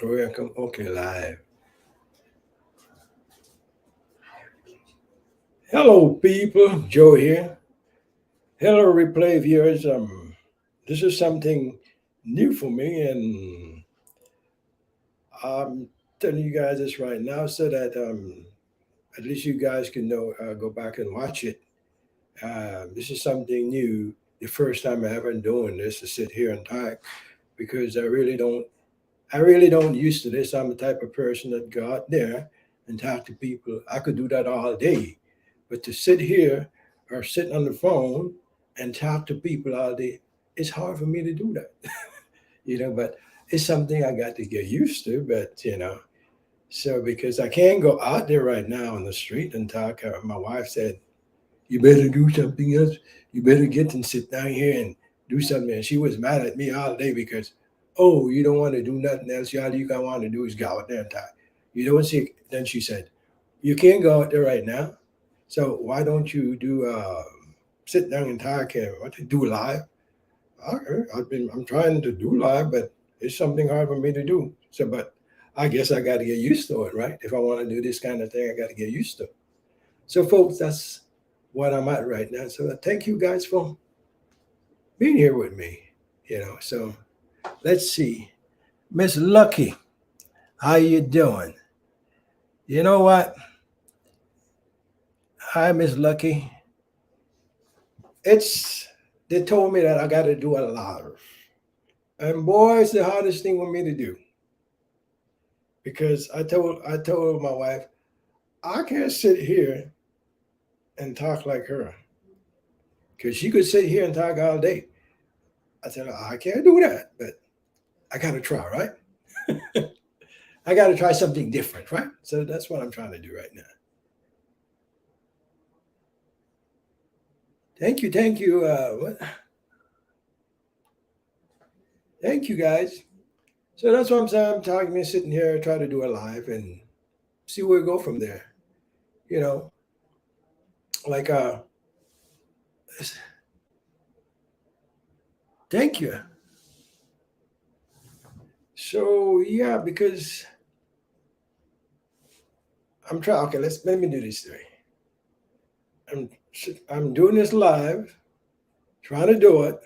Welcome. Okay, live. Hello, people. Joe here. Hello, replay viewers. This is something new for me, and I'm telling you guys this right now so that at least you guys can know. Go back and watch it. This is something new. The first time I ever doing this to sit here and talk because I really don't used to this. I'm the type of person that go out there and talk to people. I could do that all day. But to sit here or sit on the phone and talk to people all day, it's hard for me to do that. But it's something I got to get used to. But so because I can't go out there right now on the street and talk, my wife said, "You better do something else. You better get and sit down here and do something." And she was mad at me all day because, oh, you don't want to do nothing else. All you can want to do is go out there and talk. You don't see. Then she said, "You can't go out there right now. So why don't you do sit down and talk and what to do live?" Okay, I'm trying to do live, but it's something hard for me to do. So, but I guess I got to get used to it, right? If I want to do this kind of thing, I got to get used to it. So, folks, that's what I'm at right now. So, thank you guys for being here with me. So let's see, Miss Lucky, how you doing? You know what? Hi, Miss Lucky. It's they told me that I got to do a live, and boy, it's the hardest thing for me to do because I told my wife I can't sit here and talk like her because she could sit here and talk all day. I said I can't do that, but I got to try, right? I got to try something different, right? So that's what I'm trying to do right now. Thank you, thank you. Thank you, guys. So that's what I'm saying. I'm talking, sitting here, try to do a live and see where we go from there. You know, like thank you. So yeah, because I'm trying. Okay, let me do this way. I'm I'm doing this live, trying to do it.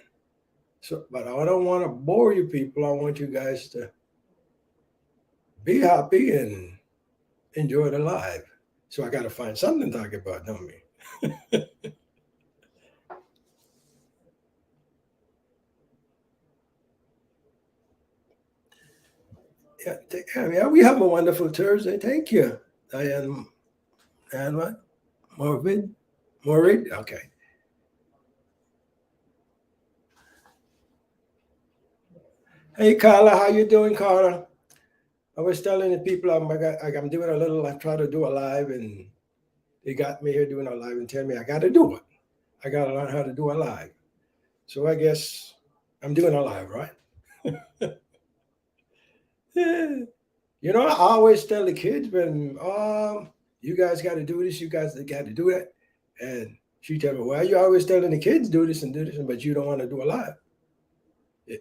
So, but I don't want to bore you people. I want you guys to be happy and enjoy the live. So I got to find something to talk about, don't we? Yeah, we have a wonderful Thursday. Thank you, Diane. And what? Morbid? Morbid? Okay. Hey, Carla, how you doing, Carla? I was telling the people I'm doing a little. I try to do a live, and they got me here doing a live and tell me I got to do it. I got to learn how to do a live. So I guess I'm doing a live, right? Yeah. I always tell the kids, when you guys got to do this, you guys got to do that, and she tell me, well, you always telling the kids do this, but you don't want to do a live. Yeah.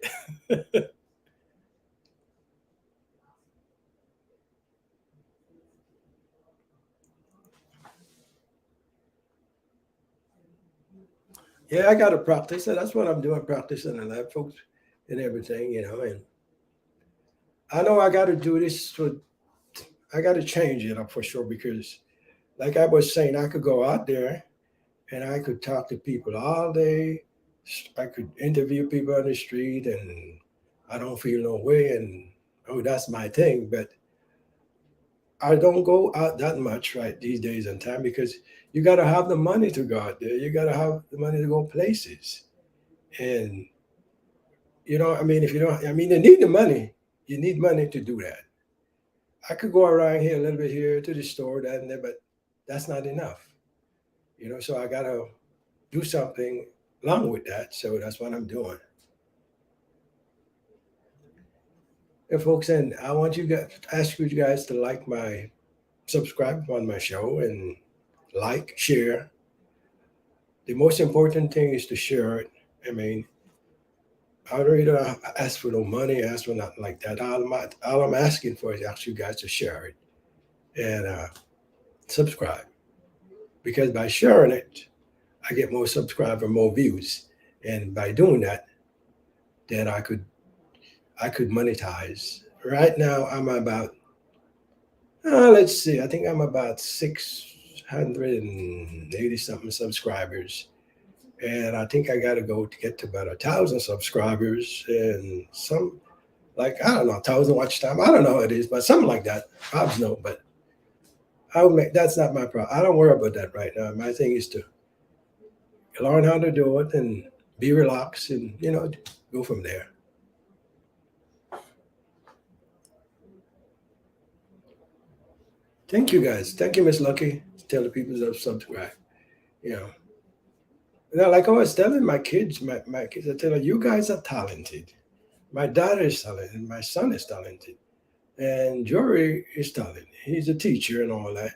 Yeah, I got to practice. So that's what I'm doing, practicing the live, folks, and everything. And I know I got to do this. I got to change it up for sure because, like I was saying, I could go out there and I could talk to people all day. I could interview people on the street, and I don't feel no way. And oh, that's my thing. But I don't go out that much right these days and time because you got to have the money to go out there. You got to have the money to go places. And I mean, if you don't, I mean, you need the money. You need money to do that. I could go around here a little bit here to the store, that and that, but that's not enough. So I gotta do something along with that. So that's what I'm doing. And folks, and I want you guys ask you guys to like my subscribe on my show and like, share. The most important thing is to share it. I mean, I don't really ask for no money, ask for nothing like that. All I'm asking for is ask you guys to share it and subscribe, because by sharing it, I get more subscribers, more views, and by doing that, then I could monetize. Right now, I'm about let's see, I think I'm about 680 something subscribers, and I think I got to go to get to about 1,000 subscribers and some, like, I don't know, 1,000 watch time. I don't know what it is, but something like that. I don't know, but I'll make that's not my problem. I don't worry about that right now. My thing is to learn how to do it and be relaxed, and go from there. Thank you guys. Thank you, Miss Lucky. Tell the people to subscribe. You know, like I was telling my kids, my kids, I tell them, you guys are talented. My daughter is talented. My son is talented. And Jory is talented. He's a teacher and all that.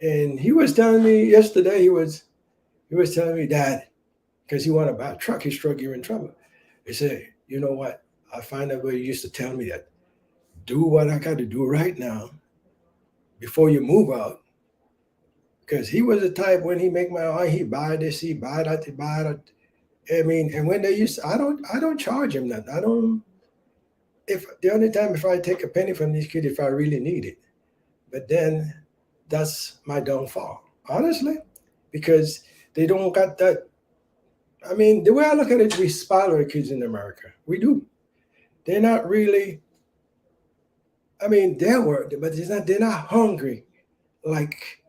And he was telling me yesterday, he was telling me, Dad, because he wanted to buy a truck, his truck, you're in trouble. He said, you know what? I find out where he used to tell me that do what I got to do right now before you move out. Because he was the type, when he make my own, he buy this, he buy that, he buy that. I mean, and when they used, I don't charge him that. I don't. If the only time if I take a penny from these kids, if I really need it, but then that's my downfall, honestly, because they don't got that. I mean, the way I look at it, we spoil our kids in America. We do. They're not really. I mean, they're worried, but it's not. They're not hungry, like,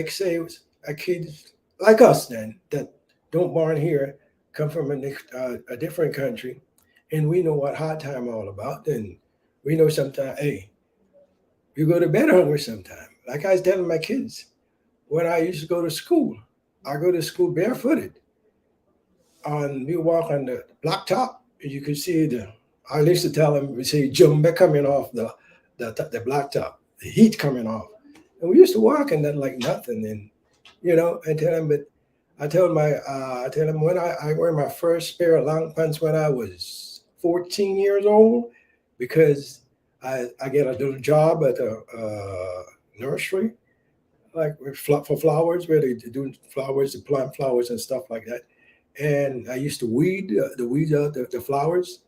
say it was a kid like us then that don't born here, come from a different country, and we know what hard time all about. And we know sometimes, hey, you go to bed hungry sometime. Like I was telling my kids, when I used to go to school, I go to school barefooted. We walk on the blacktop, and you could see the. I used to tell them, we say, jumbe coming off the blacktop, the heat coming off, and we used to walk in that like nothing. And I tell them, but I tell them when I wear my first pair of long pants when I was 14 years old, because I get a little job at a nursery, like for flowers, where they do flowers, they plant flowers and stuff like that. And I used to weed the weeds out the flowers.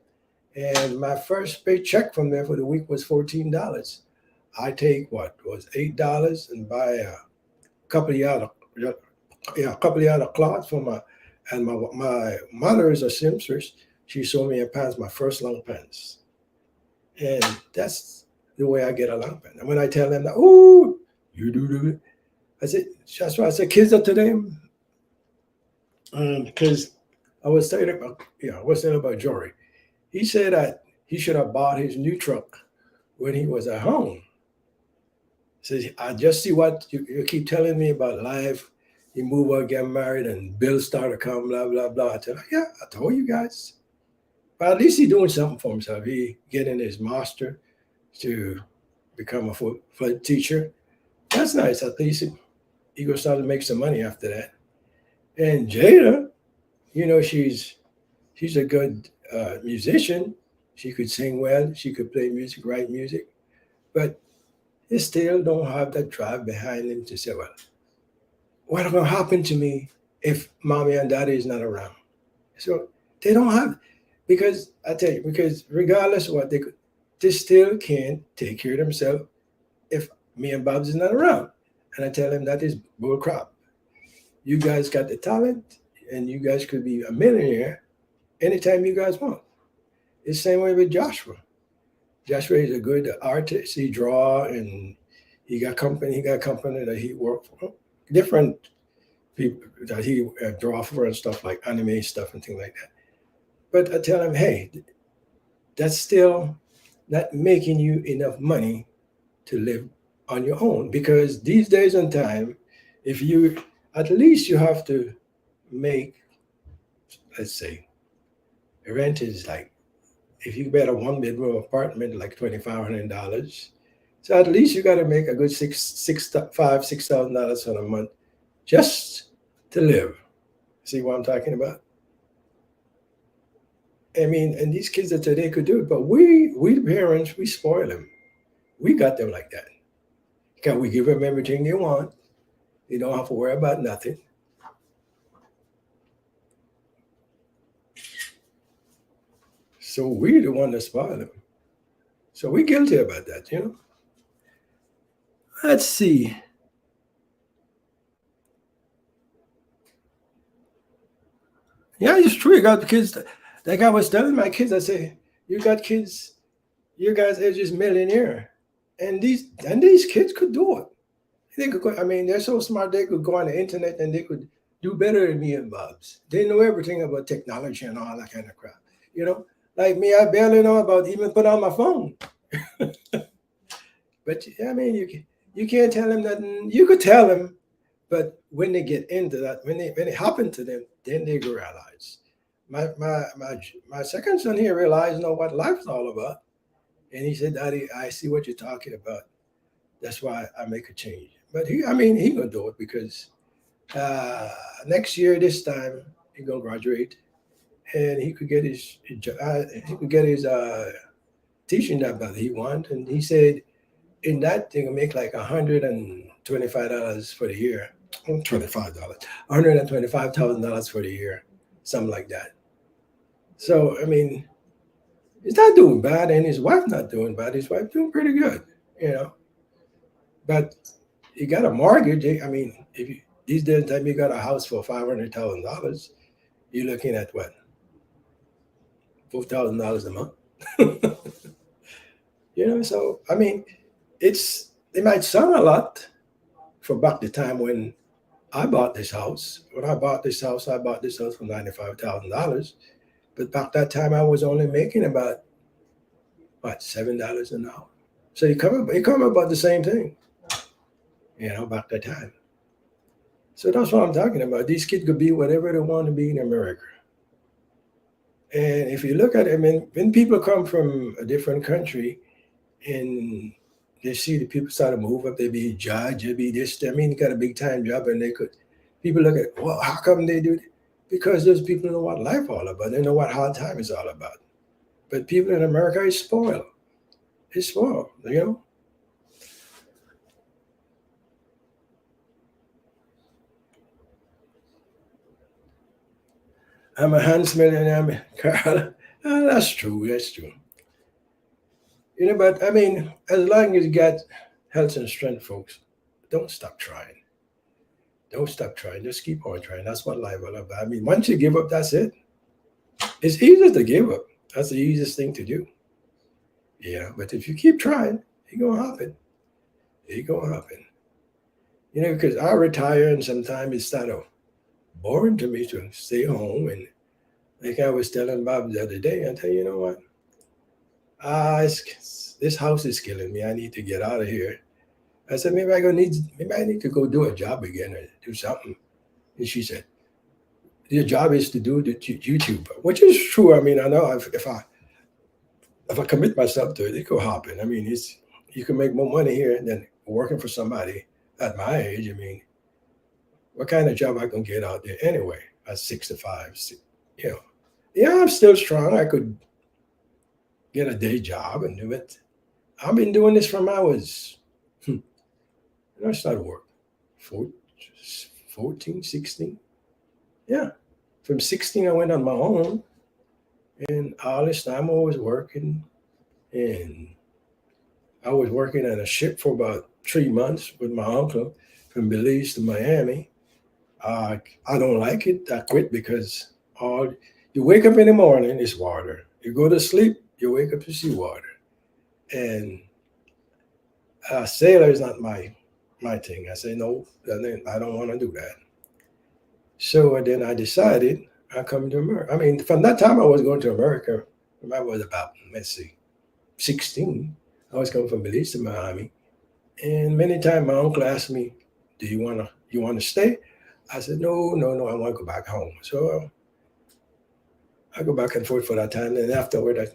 And my first paycheck from there for the week was $14. I take what was $8 and buy a couple of yard, yeah, a couple of yard of cloth for my, and my mother is a seamstress. She sewed me a pants, my first long pants, and that's the way I get a long pants. And when I tell them that, oh, you do it, I said, that's why I said, kids up to them, because I was saying about Jory. He said that he should have bought his new truck when he was at home. Says, I just see what you keep telling me about life. You move out, get married, and bills start to come, blah, blah, blah. I tell him, yeah, I told you guys. But at least he's doing something for himself. He getting his master to become a full teacher. That's nice. At least he going to start to make some money after that. And Jada, she's a good musician. She could sing well. She could play music, write music. But he still don't have that drive behind him to say, well, what's going to happen to me if mommy and daddy is not around? So they don't have, because I tell you, because regardless of what they still can't take care of themselves if me and Bob's is not around. And I tell them that is bull crap. You guys got the talent, and you guys could be a millionaire anytime you guys want. It's the same way with Joshua. Joshua is a good artist. He draw, and he got company. He got company that he worked for. Different people that he draw for and stuff, like anime stuff and things like that. But I tell him, hey, that's still not making you enough money to live on your own, because these days and time, if you at least you have to make, let's say, rent is like, if you get a one bedroom apartment, like $2,500. So at least you got to make a good $6,000 on a month just to live. See what I'm talking about? I mean, and these kids of today could do it, but we the parents, we spoil them. We got them like that. Can we give them everything they want? You don't have to worry about nothing. So we the one that spoil them. So we guilty about that, you know. Let's see. Yeah, it's true. You got kids. Like I was telling my kids, I say, you got kids. You guys are just millionaire, and these kids could do it. They could go, I mean, they're so smart. They could go on the internet and they could do better than me and Bob's. They know everything about technology and all that kind of crap. You know, like me, I barely know about even put on my phone. But I mean, you can't tell them nothing. You could tell them, but when they get into that, when it happened to them, then they realize. My second son here realized, you know what life's all about, and he said, "Daddy, I see what you're talking about. That's why I make a change." But I mean, he gonna do it because uh, next year this time he gonna graduate, and he could get he could get his teaching job that he want, and he said in that they can make like $125 for the year. $25, $125,000 for the year, something like that. So I mean, he's not doing bad, and his wife not doing bad. His wife doing pretty good, you know. But you got a mortgage. I mean, if you these days time you got a house for $500,000, you're looking at what, $4,000 a month. You know, so I mean, it might sound a lot for back the time when I bought this house. When I bought this house for $95,000. But back that time, I was only making about what, $7 an hour. So you come about the same thing, you know, back that time. So that's what I'm talking about. These kids could be whatever they want to be in America. And if you look at it, I mean, when people come from a different country and they see the people start to move up, they be judge, they be this, I mean, they got a big time job and they could, people look at, well, how come they do it? Because those people know what life all about. They know what hard time is all about. But people in America is spoiled. It's spoiled, you know? I'm a huntsman and I'm a Carl. That's true. That's true. You know, but I mean, as long as you got health and strength, folks, don't stop trying. Don't stop trying. Just keep on trying. That's what life all about. I mean, once you give up, that's it. It's easy to give up. That's the easiest thing to do. Yeah, but if you keep trying, it's gonna happen. It's gonna happen. You know, because I retire and sometimes it's kind of boring to me to stay home. And like I was telling Bob the other day, I tell you, you know what? This house is killing me. I need to get out of here. I said, maybe I need to go do a job again or do something. And she said, your job is to do the YouTube, which is true. I mean, I know if I commit myself to it, it could happen. I mean, it's you can make more money here than working for somebody at my age. I mean, what kind of job I can get out there anyway at 65? You know, yeah, I'm still strong. I could get a day job and do it. I've been doing this from I was, I started work, 14, 16. Yeah, from 16 I went on my own, and all this time I was working, and I was working on a ship for about 3 months with my uncle from Belize to Miami. I don't like it. I quit because all you wake up in the morning, it's water. You go to sleep, you wake up to see water, and sailor is not my thing. I say no, I don't want to do that. So then I decided I come to America. I mean, from that time I was going to America. When I was about, let's see, 16. I was coming from Belize to Miami, and many times my uncle asked me, "Do you want to stay?" I said, "No, no, no. I want to go back home." So I go back and forth for that time. And afterward,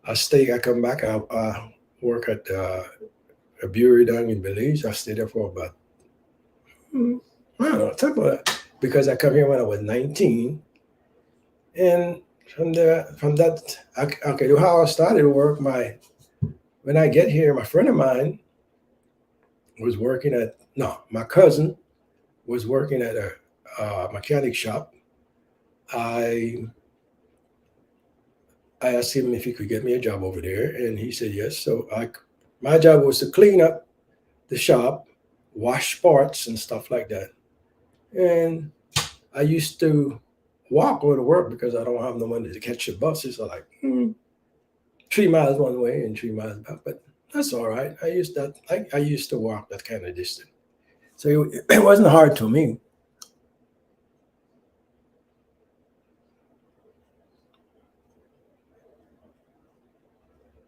I stay. I come back. I work at a brewery down in Belize. I stayed there for about, I don't know, because I come here when I was 19. And from that, okay, how I started work. When I get here, my friend of mine was working at no, my cousin was working at a mechanic shop. I I asked him if he could get me a job over there, and he said yes. So my job was to clean up the shop, wash parts and stuff like that. And I used to walk over to work because I don't have no money to catch the buses. So like 3 miles one way and 3 miles back, but that's all right. I used to walk that kind of distance, so it wasn't hard to me.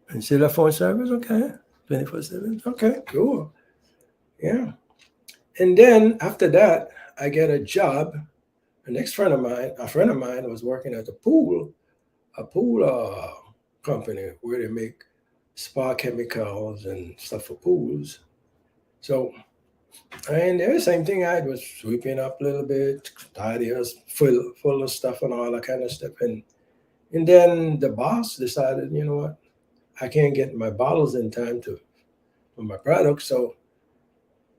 And see that phone service, okay, 24/7, okay, cool, yeah. And then after that, I get a job. The next friend of mine, a friend of mine, was working at a pool company where they make spa chemicals and stuff for pools. So, and the same thing, I was sweeping up a little bit, tidy us, full of stuff and all that kind of stuff. And then the boss decided, you know what, I can't get my bottles in time to for my product, so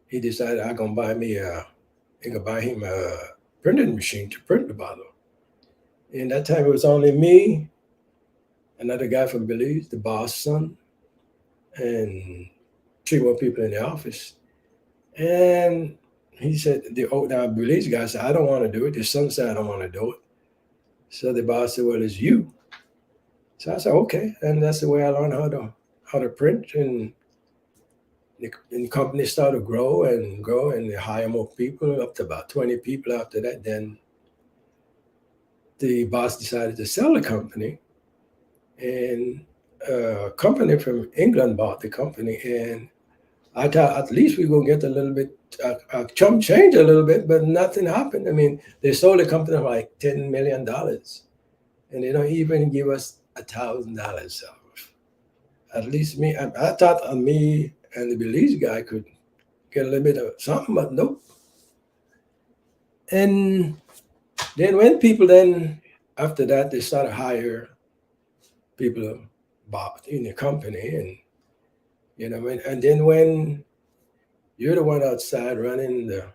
he decided I could buy him a printing machine to print the bottle. And that time it was only me, another guy from Belize, the boss' son, and three more people in the office. And he said, the Belize guy said, I don't want to do it. The son said, I don't want to do it. So the boss said, well, it's you. So I said, okay. And that's the way I learned how to print. And the company started to grow, and they hire more people, up to about 20 people after that. Then the boss decided to sell the company, and a company from England bought the company. And I thought at least we're going to get a little bit, chump change a little bit, but nothing happened. I mean, they sold the company for like $10 million, and they don't even give us $1,000. So at least I thought me and the Belize guy could get a little bit of something, but nope. And then when people then after that they started hire people bought in the company, and and then when you're the one outside running the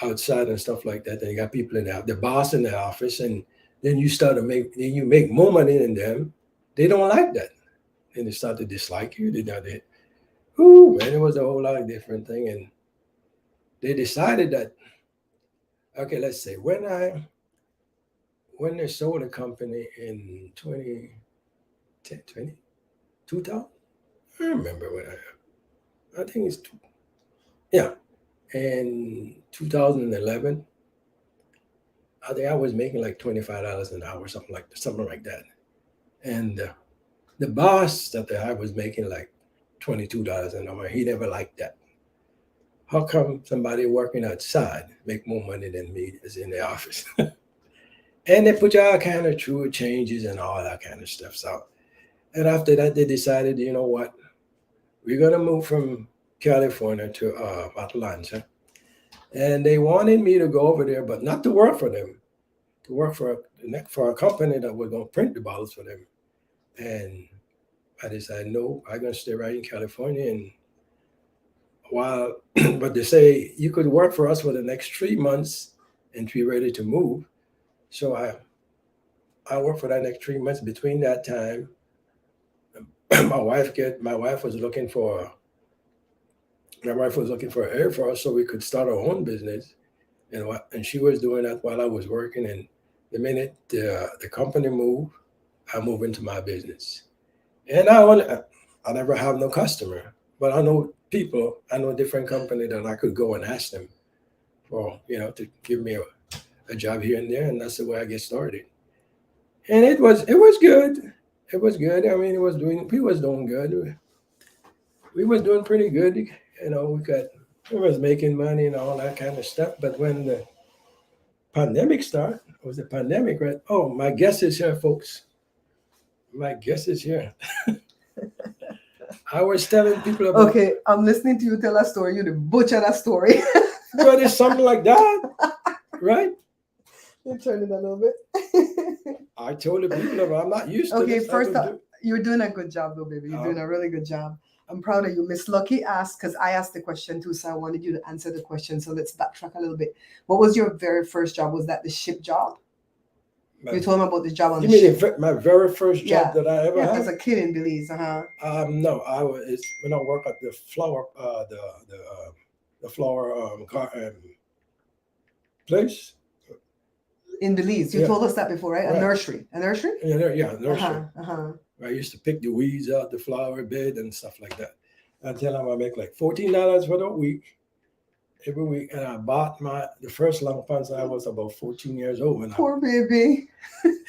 outside and stuff like that, then you got people in the boss in the office, and then you make more money than them. They don't like that, and they start to dislike you. Ooh, man, it was a whole lot of different thing, and they decided that, okay, let's say when they sold the company in 2010, 2000, I remember I think it's, yeah, in 2011, I think I was making like $25 an hour, something like that. And the boss that I was making like $22 an hour, he never liked that. How come somebody working outside make more money than me is in the office? And they put all kind of true changes and all that kind of stuff. So, and after that, they decided, you know what, we're gonna move from California to Atlanta, and they wanted me to go over there, but not to work for them, to work for a company that was gonna print the bottles for them. And I decided, no, I'm gonna stay right in California. And while, but they say you could work for us for the next 3 months and be ready to move. So I worked for that next 3 months. Between that time, my wife was looking for air for us so we could start our own business, and she was doing that while I was working. And the minute the company moved, I moved into my business. And I never have no customer, but I know people. I know different company that I could go and ask them for, to give me a job here and there, and that's the way I get started. And it was good. It was good. I mean, we was doing good. We was doing pretty good. We was making money and all that kind of stuff. But when the pandemic started, it was a pandemic, right? Oh, my guest is here, folks. My guest is here. I was telling people about. Okay, I'm listening to you tell a story. You the butcher that story. But it's something like that, right? You turn it a little bit. I told the people I'm not used to Okay, this. first off, you're doing a good job though, baby. You're doing a really good job. I'm proud of you. Miss Lucky asked, because I asked the question too, so I wanted you to answer the question. So let's backtrack a little bit. What was your very first job? Was that the ship job? You told him about the job on You the mean ship. my very first job Yeah. that I ever Yeah, had? as a kid in Belize. No, I was it's when I work at the flower the flower place. In Belize. You Yeah. told us that before, right? A Right. nursery. A nursery? Yeah, nursery. Uh-huh. I used to pick the weeds out the flower bed and stuff like that. Until I make like $14 for the week every week, and I bought the first long pants. I was about 14 years old when Poor baby.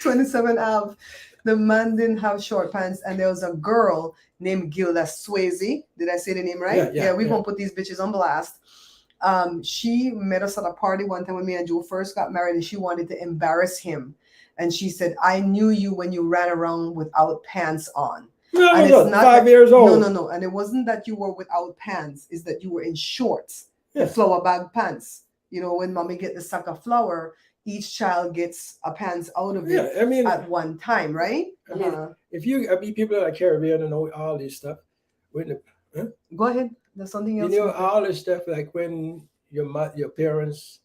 27 Ave. The man didn't have short pants, and there was a girl named Gilda Swayze. Did I say the name right? Yeah, We're gonna put these bitches on blast. She met us at a party one time when me and Joe first got married, and she wanted to embarrass him. And she said, I knew you when you ran around without pants on. No, And it's not 5 years old. No. And it wasn't that you were without pants, it's that you were in shorts, Yeah. the flower bag pants. You know, when mommy get the sack of flour, each child gets a pants out of it Yeah, I mean, at one time, right? I mean, if people in the Caribbean don't know all this stuff, Go ahead. There's something you else. know all this stuff like when your parents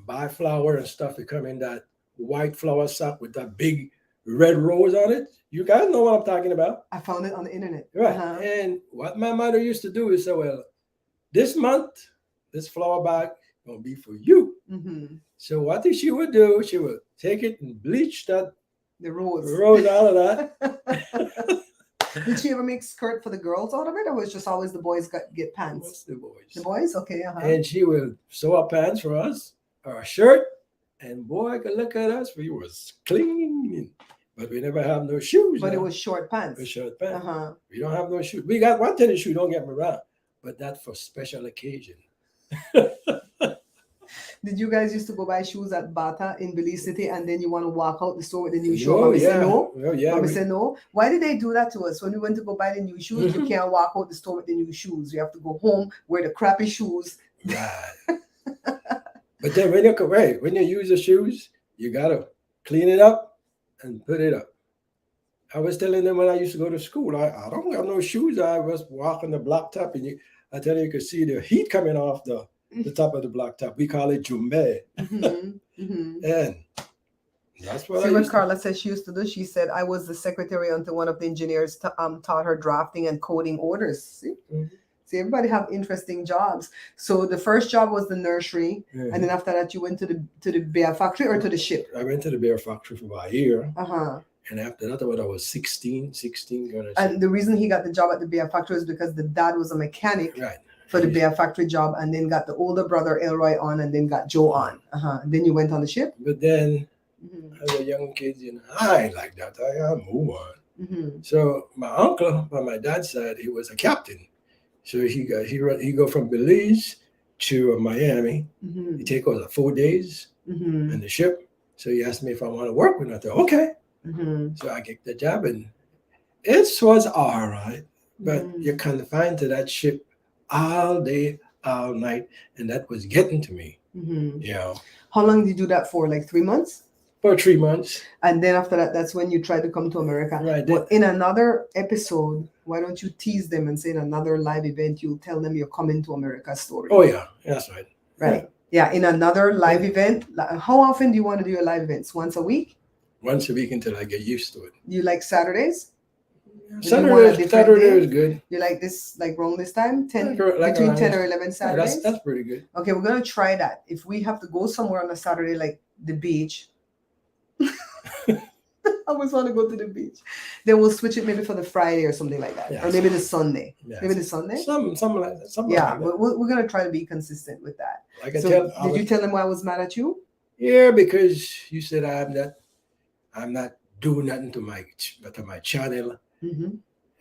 buy flour and stuff, it come in that white flour sack with that big red rose on it. You guys know what I'm talking about. I found it on the internet. Right. And what my mother used to do is say, well, this month, this flour bag gonna be for you. Mm-hmm. So what she would do, she would take it and bleach the rose out of that. Did she ever make skirt for the girls out of it, or was it just always the boys get pants? What's the boys? The boys, okay. And she would sew up pants for us, or a shirt, and boy, I could look at us. We was clean, but we never have no shoes. But it was short pants. It was short pants. We don't have no shoes. We got one tennis shoe. Don't get me wrong, but that's for special occasion. Did you guys used to go buy shoes at Bata in Belize City, and then you want to walk out the store with the new shoe? Oh, Mommy yeah. said no. Oh, yeah. Mommy said no. Why did they do that to us? When we went to go buy the new shoes, you can't walk out the store with the new shoes. You have to go home, wear the crappy shoes. Right. But then when you use the shoes, you gotta clean it up and put it up. I was telling them when I used to go to school, I don't have no shoes. I was walking the blacktop, and I tell you could see the heat coming off the top of the blacktop. We call it jumbe. And that's what See what Carla said she used to do? She said, I was the secretary until one of the engineers taught her drafting and coding orders. See? See, everybody have interesting jobs. So the first job was the nursery, and then after that you went to the beer factory or to the ship? I went to the beer factory for about a year. And after that, when I was 16. And the reason he got the job at the beer factory is because the dad was a mechanic for the beer factory job, and then got the older brother Elroy on, and then got Joe on. Then you went on the ship? But then, as a young kid, I ain't like that. I move on. So my uncle, on my dad's side, he was a captain. So he go from Belize to Miami. He take us 4 days in the ship. So he asked me if I want to work with him. I thought, okay. So I get the job, and it was all right. But you're confined to that ship all day, all night, and that was getting to me. How long did you do that for? Like 3 months? For 3 months. And then after that, that's when you tried to come to America. Right. But in another episode, why don't you tease them and say in another live event, you'll tell them you're coming to America story? Oh, yeah. That's right. Right. Yeah. In another live event, how often do you want to do your live events? Once a week? Once a week until I get used to it. You like Saturdays? Saturday is good. You like this, like around this time? 10, like between 10 or 11 Saturdays? That's pretty good. Okay, we're going to try that. If we have to go somewhere on a Saturday, like the beach, I always want to go to the beach. Then we'll switch it maybe for the Friday or something like that. Or maybe the Sunday. Maybe the Sunday? Something like that. Yeah, but we're going to try to be consistent with that. Did you tell them why I was mad at you? Yeah, because you said I'm not doing nothing to my channel.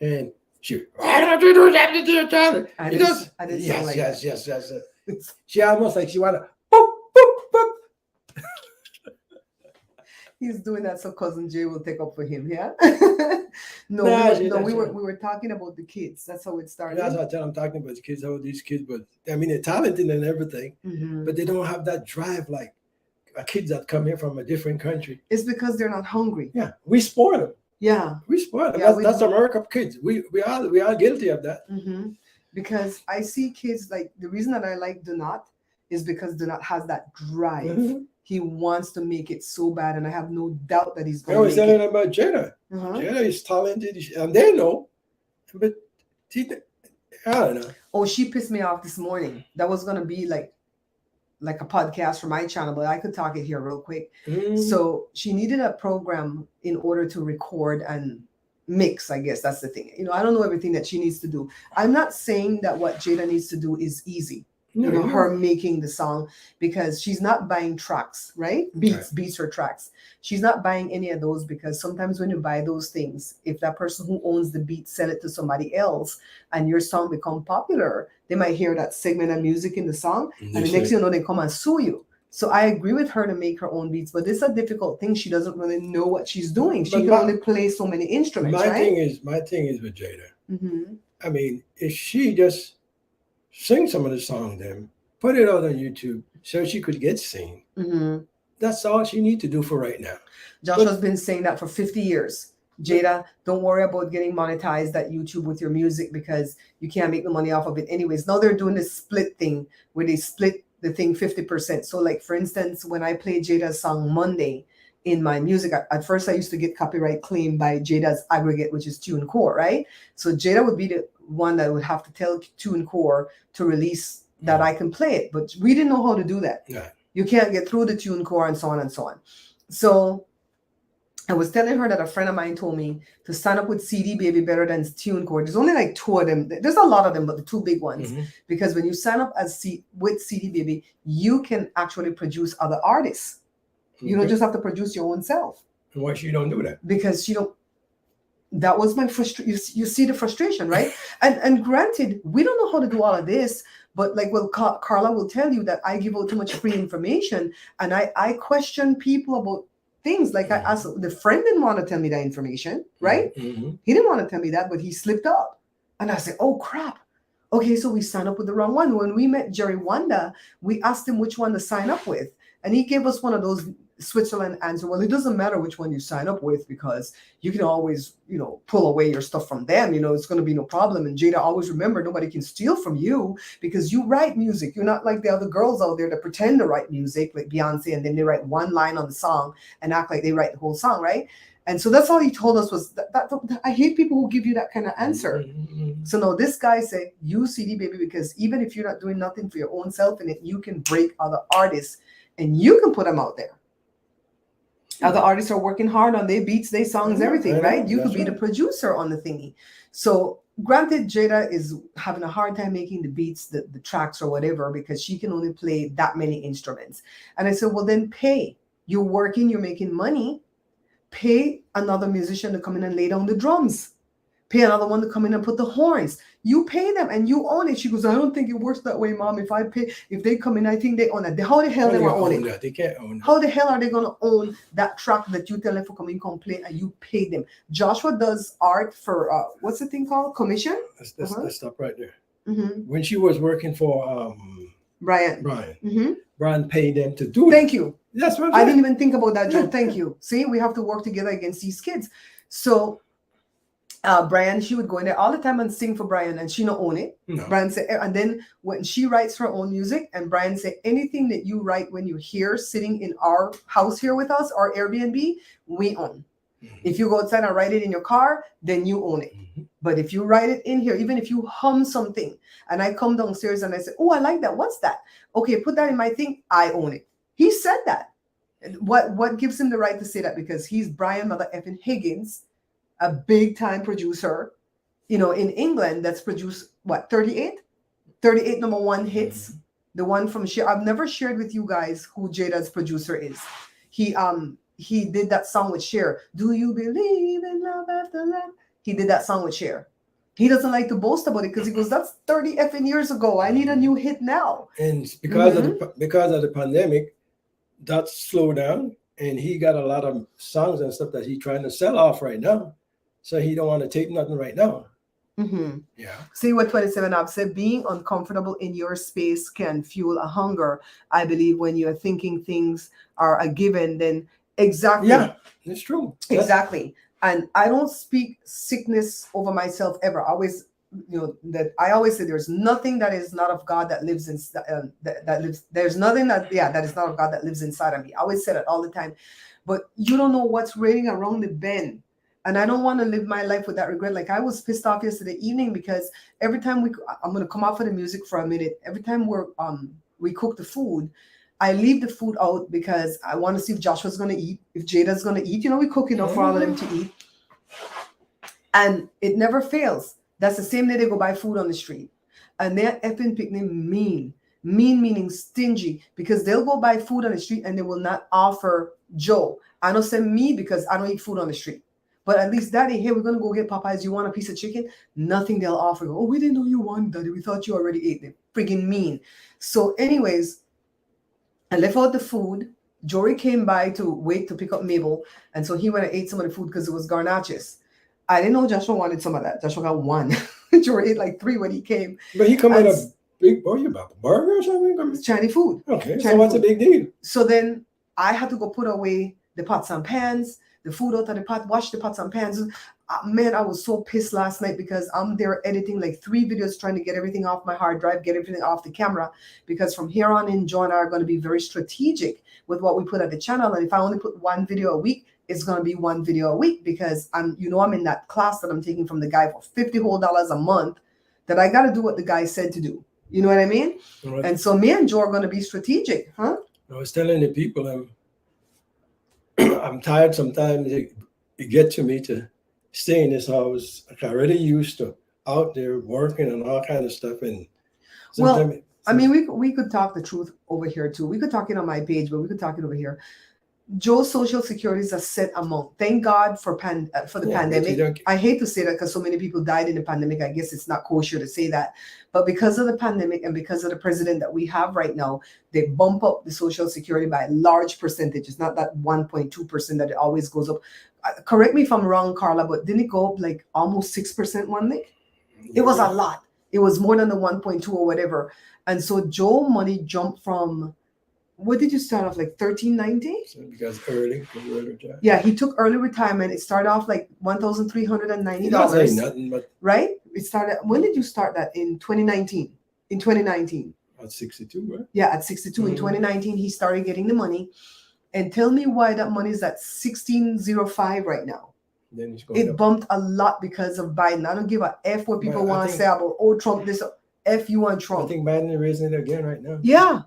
And she, why don't you do that to your channel? I didn't sound like that. Yes. She almost like she wanna boop, boop, boop. He's doing that so Cousin Jay will take up for him, yeah? We were talking about the kids. That's how it started. That's what I'm talking about the kids, how these kids, but I mean they're talented and everything, but they don't have that drive like kids that come here from a different country. It's because they're not hungry. Yeah, we spoil them. Yeah. We spoil them. Yeah, That's America kids. We are guilty of that. Mm-hmm. Because I see kids like the reason that I like Donat is because Donat has that drive. Mhm. He wants to make it so bad, and I have no doubt that he's I going was to make telling it. about Jada. Uh-huh. Jada is talented, and they know, but I don't know. Oh, she pissed me off this morning. That was gonna be like a podcast for my channel, but I could talk it here real quick. Mm. So she needed a program in order to record and mix. I guess that's the thing. You know, I don't know everything that she needs to do. I'm not saying that what Jada needs to do is easy. No, You know, no. her making the song, because she's not buying tracks, right? Beats or tracks. She's not buying any of those, because sometimes when you buy those things, if that person who owns the beat sell it to somebody else and your song become popular, they might hear that segment of music in the song, and the next thing you know, they come and sue you. So I agree with her to make her own beats, but it's a difficult thing. She doesn't really know what she's doing. She can only play so many instruments, my right? thing is with Jada. Mm-hmm. I mean, if she just sing some of the songs, then put it out on YouTube so she could get seen. Mm-hmm. That's all she needs to do for right now. Joshua's been saying that for 50 years. Jada, don't worry about getting monetized at YouTube with your music, because you can't make the money off of it anyways. Now they're doing this split thing where they split the thing 50%. So like, for instance, when I play Jada's song Monday in my music, at first I used to get copyright claim by Jada's aggregate, which is TuneCore, right? So Jada would be the one that would have to tell TuneCore to release that I can play it. But we didn't know how to do that. Yeah. You can't get through the TuneCore and so on and so on. So I was telling her that a friend of mine told me to sign up with CD Baby better than TuneCore. There's only like 2 of them. There's a lot of them, but the 2 big ones. Mhm. Because when you sign up with CD Baby, you can actually produce other artists. You don't Okay. just have to produce your own self. Why she don't do that? Because she don't. That was my frustration. You see the frustration, right? And granted, we don't know how to do all of this, but like, well, Carla will tell you that I give out too much free information, and I question people about things. Like I asked, the friend didn't want to tell me that information, right? Mhm. He didn't want to tell me that, but he slipped up. And I said, oh crap. Okay, so we signed up with the wrong one. When we met Jerry Wanda, we asked him which one to sign up with. And he gave us one of those Switzerland answer. Well, it doesn't matter which one you sign up with, because you can always, pull away your stuff from them. It's going to be no problem. And Jada, always remember, nobody can steal from you, because you write music. You're not like the other girls out there that pretend to write music, like Beyonce, and then they write one line on the song and act like they write the whole song, right? And so that's all he told us was that I hate people who give you that kind of answer. Mhm. So no, this guy said, use CD Baby, because even if you're not doing nothing for your own self in it, you can break other artists and you can put them out there. Other artists are working hard on their beats, their songs, everything, right? You could be the producer on the thingy. So granted, Jada is having a hard time making the beats, the tracks or whatever, because she can only play that many instruments. And I said, well, then pay. You're working, you're making money. Pay another musician to come in and lay down the drums. Pay another one to come in and put the horns. You pay them and you own it. She goes, I don't think it works that way, Mom. If they come in, I think they own it. How the hell How they they want to gonna own own it? that? They can't own that. How the hell are they going to own that track that you tell them for coming play and you pay them? Joshua does art for, what's the thing called? Commission? Let's stop right there. Mm-hmm. When she was working for Brian. Brian, Mm-hmm. paid them to do Thank it. you. That's what I'm I saying. didn't even think about that, Joe. Thank you. See, we have to work together against these kids. So Brian, she would go in there all the time and sing for Brian, and she don't own it. No. Brian said, and then when she writes her own music, and Brian said, anything that you write when you're here sitting in our house here with us, our Airbnb, we own. Mhm. If you go outside and write it in your car, then you own it. Mhm. But if you write it in here, even if you hum something, and I come downstairs and I say, oh, I like that. What's that? Okay, put that in my thing. I own it. He said that. What gives him the right to say that? Because he's Brian Mother Effin Higgins, a big time producer, in England that's produced 38 number one hits. The one from Cher. I've never shared with you guys who Jada's producer is. He did that song with Cher. Do you believe in love after love? He did that song with Cher. He doesn't like to boast about it because he goes, that's 30 effing years ago. I need a new hit now. And because of the pandemic, that slowed down, and he got a lot of songs and stuff that he's trying to sell off right now. So he don't want to take nothing right now. Mm-hmm. Yeah. See what 27 Ab said, being uncomfortable in your space can fuel a hunger. I believe when you're thinking things are a given, then exactly. Yeah, it's true. Exactly. And I don't speak sickness over myself ever. I always, that I always say there's nothing that is not of God that lives in that lives. There's nothing that is not of God that lives inside of me. I always say that all the time. But you don't know what's raining around the bend. And I don't want to live my life with that regret. Like I was pissed off yesterday evening because every time I'm gonna come off of the music for a minute. Every time we cook the food, I leave the food out because I want to see if Joshua's going to eat, if Jada's going to eat. We cook enough for all of them to eat. And it never fails. That's the same day they go buy food on the street. And they're effing picnic mean. Mean meaning stingy, because they'll go buy food on the street and they will not offer Joe. I don't say me because I don't eat food on the street. But at least, Daddy, hey, we're going to go get Popeyes. You want a piece of chicken? Nothing they'll offer. Oh, we didn't know you wanted, Daddy. We thought you already ate. They're friggin' mean. So anyways, I left out the food. Jory came by to wait to pick up Mabel. And so he went and ate some of the food because it was garnaches. I didn't know Joshua wanted some of that. Joshua got one. Jory ate like 3 when he came. But he come with a big, what are you about, burger or something? It's Chinese food. Okay, Chinese so what's food. the big deal? So then I had to go put away the pots and pans, the food out of the pot, wash the pots and pans. Man, I was so pissed last night because I'm there editing like 3 videos, trying to get everything off my hard drive, get everything off the camera. Because from here on in, Joe and I are going to be very strategic with what we put at the channel. And if I only put 1 video a week, it's going to be 1 video a week, because I'm in that class that I'm taking from the guy for $50 whole a month, that I got to do what the guy said to do. You know what I mean? Right. And so me and Joe are going to be strategic, huh? I was telling the people I'm tired sometimes. It get to me to stay in this house. I'm already used to out there working and all kind of stuff. And well, I mean, we could talk the truth over here too. We could talk it on my page, but we could talk it over here. Joe's Social Security is a set amount. Thank God for the pandemic. I hate to say that because so many people died in the pandemic. I guess it's not kosher to say that. But because of the pandemic and because of the president that we have right now, they bump up the Social Security by a large percentage. It's not that 1.2% that it always goes up. Correct me if I'm wrong, Carla, but didn't it go up like almost 6% one week? It was a lot. It was more than the 1.2 or whatever. And so Joe money jumped from, what did you start off like $13.90? Because early. Yeah, he took early retirement. It started off like $1,390. That's nothing, but right? It started. When did you start that? In 2019. In 2019. At 62, right? Yeah, at 62. In 2019, he started getting the money. And tell me why that money is at 1605 right now. Then it's going it bumped a lot because of Biden. I don't give a F what people want to say about, oh, Trump, this, F you on Trump. I think Biden is raising it again right now. Yeah.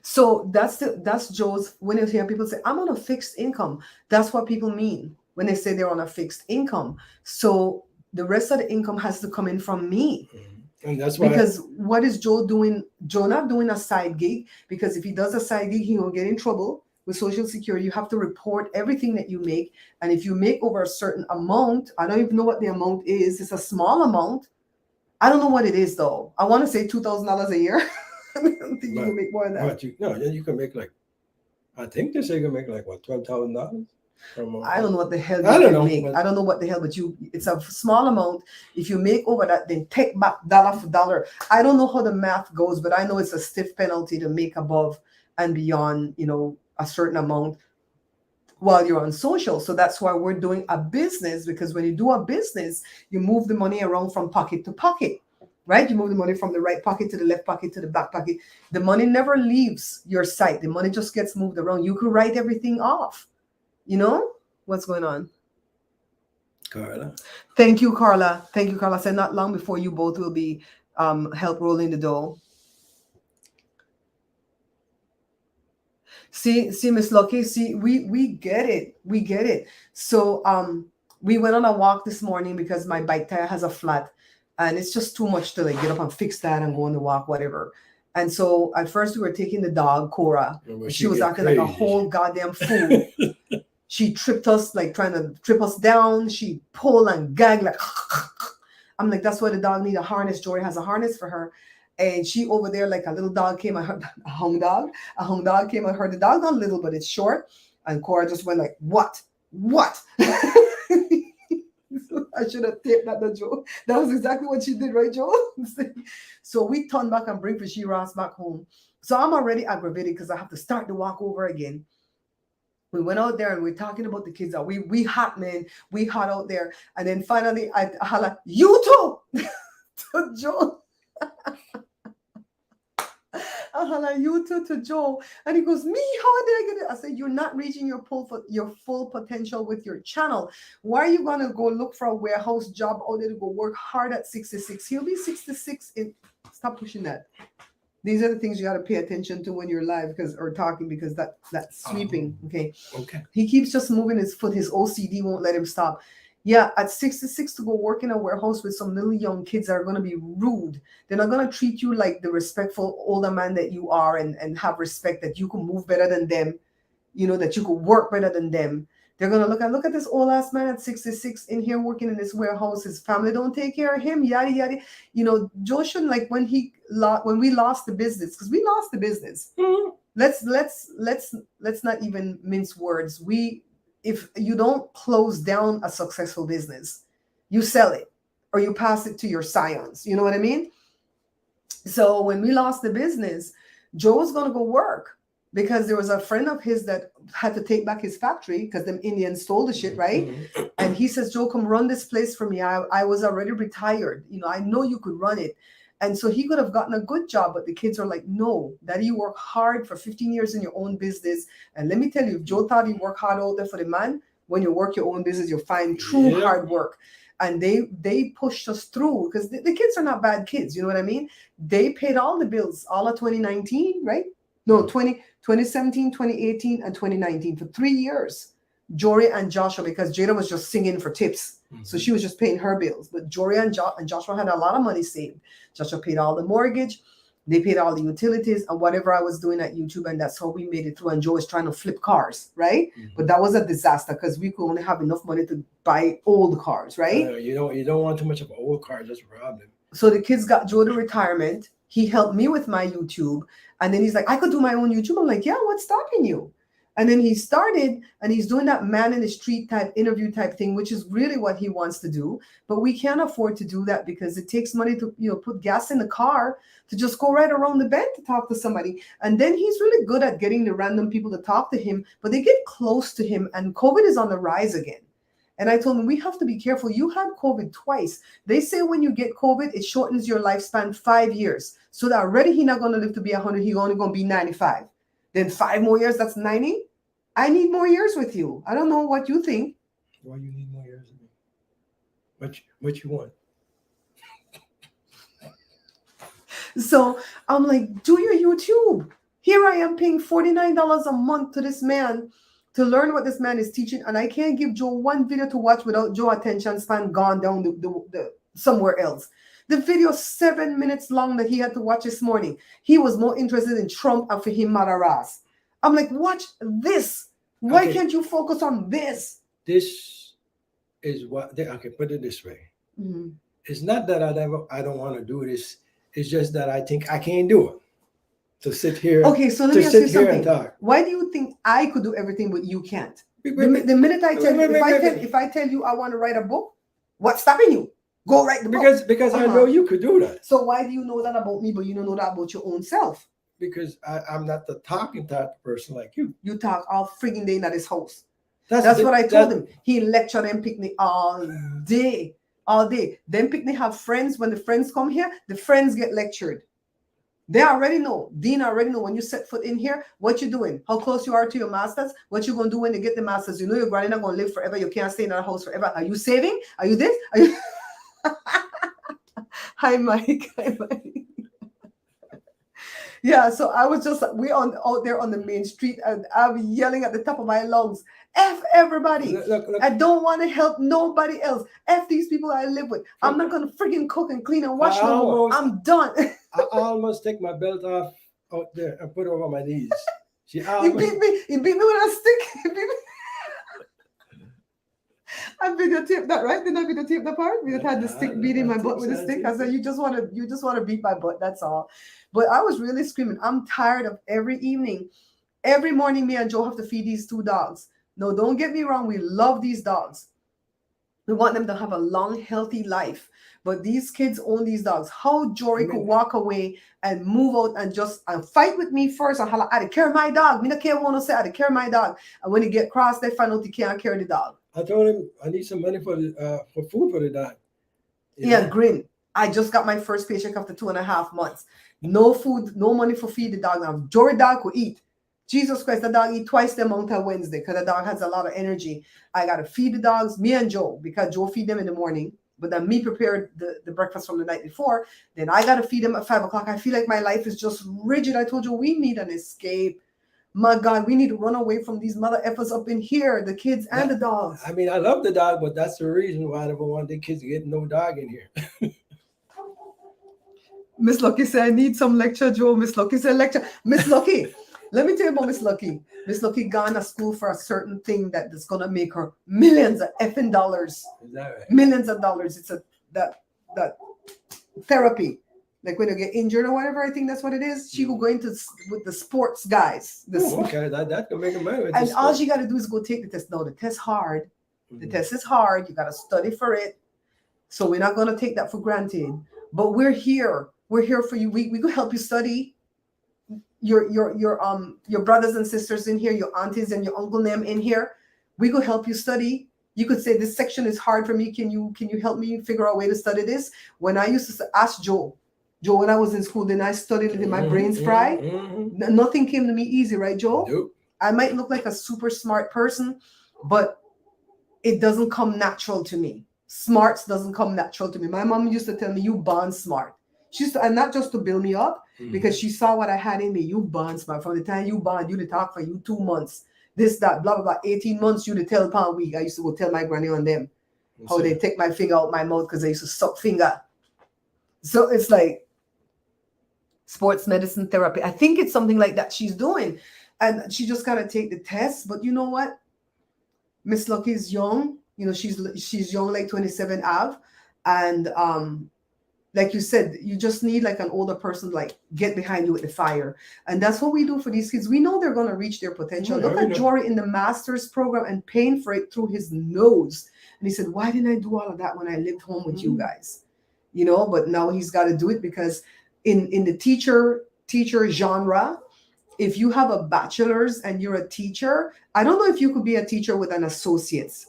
So that's Joe's. When you hear people say, I'm on a fixed income, that's what people mean when they say they're on a fixed income. So the rest of the income has to come in from me. And that's why, because what is Joe doing? Joe not doing a side gig, because if he does a side gig, he will get in trouble with Social Security. You have to report everything that you make. And if you make over a certain amount, I don't even know what the amount is. It's a small amount. I don't know what it is though. I want to say $2,000 a year. I don't think you can make more than that. You can make like, I think they say you can make like what, $12,000? I don't know what the hell you can make. I don't know what the hell, but it's a small amount. If you make over that, then take back dollar for dollar. I don't know how the math goes, but I know it's a stiff penalty to make above and beyond, a certain amount while you're on social. So that's why we're doing a business, because when you do a business, you move the money around from pocket to pocket. Right? You move the money from the right pocket to the left pocket to the back pocket. The money never leaves your site. The money just gets moved around. You could write everything off. What's going on? Carla. Thank you, Carla. Thank you, Carla. I said not long before you both will be help rolling the dough. See, Miss Lucky. See, we get it. We get it. So we went on a walk this morning because my bike tire has a flat. And it's just too much to like get up and fix that and go on the walk, whatever. And so at first we were taking the dog, Cora. She was acting like a whole goddamn fool. She tripped us, like trying to trip us down. She pulled and gagged like, I'm like, that's why the dog need a harness. Jory has a harness for her. And she over there, like a little dog came at her, a hung dog came at her. The dog not little, but it's short. And Cora just went like, what? I should have taped that to Joe. That was exactly what she did, right, Joe? So we turned back and bring Fishy-Ross back home. So I'm already aggravated because I have to start the walk over again. We went out there and we're talking about the kids. We hot, man. We hot out there. And then finally I holla, you too, to Joe. I holla, you too, to Joe. And he goes, me, how did I get it? I said, you're not reaching your full potential with your channel. Why are you going to go look for a warehouse job out there to go work hard at 66? He'll be 66 in, stop pushing that. These are the things you got to pay attention to when you're live or talking, because that's sweeping. Okay. He keeps just moving his foot. His OCD won't let him stop. Yeah, at 66 to go work in a warehouse with some little young kids that are going to be rude. They're not going to treat you like the respectful older man that you are and have respect that you can move better than them, that you could work better than them. They're going to look at this old ass man at 66 in here working in this warehouse. His family don't take care of him, yada, yada. Joe shouldn't, like when we lost the business, because we lost the business. Mm-hmm. Let's not even mince words. If you don't close down a successful business, you sell it or you pass it to your scions. You know what I mean? So when we lost the business, Joe was going to go work because there was a friend of his that had to take back his factory because them Indians stole the shit, right? Mm-hmm. And he says, Joe, come run this place for me. I was already retired. I know you could run it. And so he could have gotten a good job, but the kids are like, no, Daddy, you work hard for 15 years in your own business. And let me tell you, if Joe thought he worked hard out there for the man, when you work your own business, you'll find true hard work. And they pushed us through because the kids are not bad kids. You know what I mean? They paid all the bills, all of 2019, right? No, 2017, 2018, and 2019 for 3 years. Jory and Joshua, because Jada was just singing for tips. Mm-hmm. So she was just paying her bills. But Jory and Joshua had a lot of money saved. Joshua paid all the mortgage. They paid all the utilities and whatever I was doing at YouTube. And that's how we made it through. And Joe was trying to flip cars, right? Mm-hmm. But that was a disaster because we could only have enough money to buy old cars, right? You don't want too much of an old car. That's a problem. So the kids got Joe to retirement. He helped me with my YouTube. And then he's like, I could do my own YouTube. I'm like, yeah, what's stopping you? And then he started and he's doing that man in the street type interview type thing, which is really what he wants to do. But we can't afford to do that because it takes money to, put gas in the car to just go right around the bend to talk to somebody. And then he's really good at getting the random people to talk to him, but they get close to him and COVID is on the rise again. And I told him, we have to be careful. You had COVID twice. They say when you get COVID, it shortens your lifespan 5 years. So that already he's not going to live to be 100. He's only going to be 95. Then 5 more years, that's 90. I need more years with you. I don't know what you think. Why you need more years with me? What you want? So I'm like, do your YouTube. Here I am paying $49 a month to this man to learn what this man is teaching. And I can't give Joe one video to watch without Joe attention span gone down the somewhere else. The video 7 minutes long that he had to watch this morning. He was more interested in Trump and Fahim Madaras. I'm like, watch this. Why can't you focus on this? This is what, okay, put it this way. Mm-hmm. It's not that I don't want to do this. It's just that I think I can't do it. To sit here. Okay, so let me ask you something. Why do you think I could do everything but you can't? The minute I tell you, if I tell you I want to write a book, what's stopping you? Go write the book. Because I know you could do that. So why do you know that about me, but you don't know that about your own self? Because I'm not the talking type of person like you. You talk all frigging day at his house. That's what I told him. He lectured them picnic all day. Then picnic have friends. When the friends come here, the friends get lectured. They already know. Dean already know when you set foot in here, what you're doing, how close you are to your masters, what you're going to do when you get the masters. You know your granny not going to live forever. You can't stay in that house forever. Are you saving? Are you this? Are you... Hi, Mike. Yeah, so I was just out there on the main street and I'm yelling at the top of my lungs, F everybody. Look. I don't want to help nobody else. F these people I live with. I'm not going to freaking cook and clean and wash no more. I'm done. I almost take my belt off out there and put it over my knees. He beat me with a stick. He beat me. I videotaped that, right? Didn't I videotape that part? We had the stick beating my butt with a stick. I said, you just want to beat my butt. That's all. But I was really screaming. I'm tired of every evening. Every morning, me and Joe have to feed these 2 dogs. No, don't get me wrong. We love these dogs. We want them to have a long, healthy life. But these kids own these dogs. How Jory could walk away and move out and just fight with me first and holla, I take care of my dog. Me no care what to say, I take care of my dog. And when he get cross, they find out he can't carry the dog. I told him I need some money for food for the dog. Yeah, grin. I just got my first paycheck after 2.5 months. No food, no money for feed the dog. Now Jory dog could eat. Jesus Christ, the dog eat twice the amount on Wednesday because the dog has a lot of energy. I got to feed the dogs, me and Joe, because Joe feed them in the morning. But then me prepared the breakfast from the night before. Then I got to feed them at 5 o'clock. I feel like my life is just rigid. I told you, we need an escape. My God, we need to run away from these mother effers up in here, the kids and the dogs. I mean, I love the dog, but that's the reason why I never want the kids to get no dog in here. Miss Lucky said, I need some lecture, Joe. Miss Lucky said, lecture. Miss Lucky, let me tell you about Miss Lucky. Miss Lucky gone to school for a certain thing that is going to make her millions of effing dollars. Is that right? Millions of dollars. It's that therapy. Like when you get injured or whatever, I think that's what it is. She will go into with the sports guys. Okay, that can make a money with and this all stuff. she got to do is go take the test. No, the test hard. The test is hard. You got to study for it. So we're not going to take that for granted. But we're here. We're here for you. We could help you study. Your brothers and sisters in here, your aunties and your uncle them in here. We could help you study. You could say this section is hard for me. Can you help me figure out a way to study this? When I used to ask Joe, when I was in school, then I studied it in my brains fried. Nothing came to me easy, right, Joe? Nope. I might look like a super smart person, but it doesn't come natural to me. Smarts doesn't come natural to me. My mom used to tell me, you born smart. She used to, and not just to build me up, because she saw what I had in me. You born smart. From the time you born, you to talk for you 2 months. This, that, blah, blah, blah. 18 months, you to tell pound week. I used to go tell my granny on them how they take my finger out my mouth because they used to suck finger. So it's like sports medicine therapy. I think it's something like that she's doing. And she just got to take the test. But you know what? Miss Lucky is young. You know, she's young, like 27 Av. And like you said, you just need like an older person to like get behind you with the fire. And that's what we do for these kids. We know they're going to reach their potential. Look at Jory in the master's program and paying for it through his nose. And he said, why didn't I do all of that when I lived home with you guys? You know, but now he's got to do it because in the teacher genre, if you have a bachelor's and you're a teacher, I don't know if you could be a teacher with an associate's.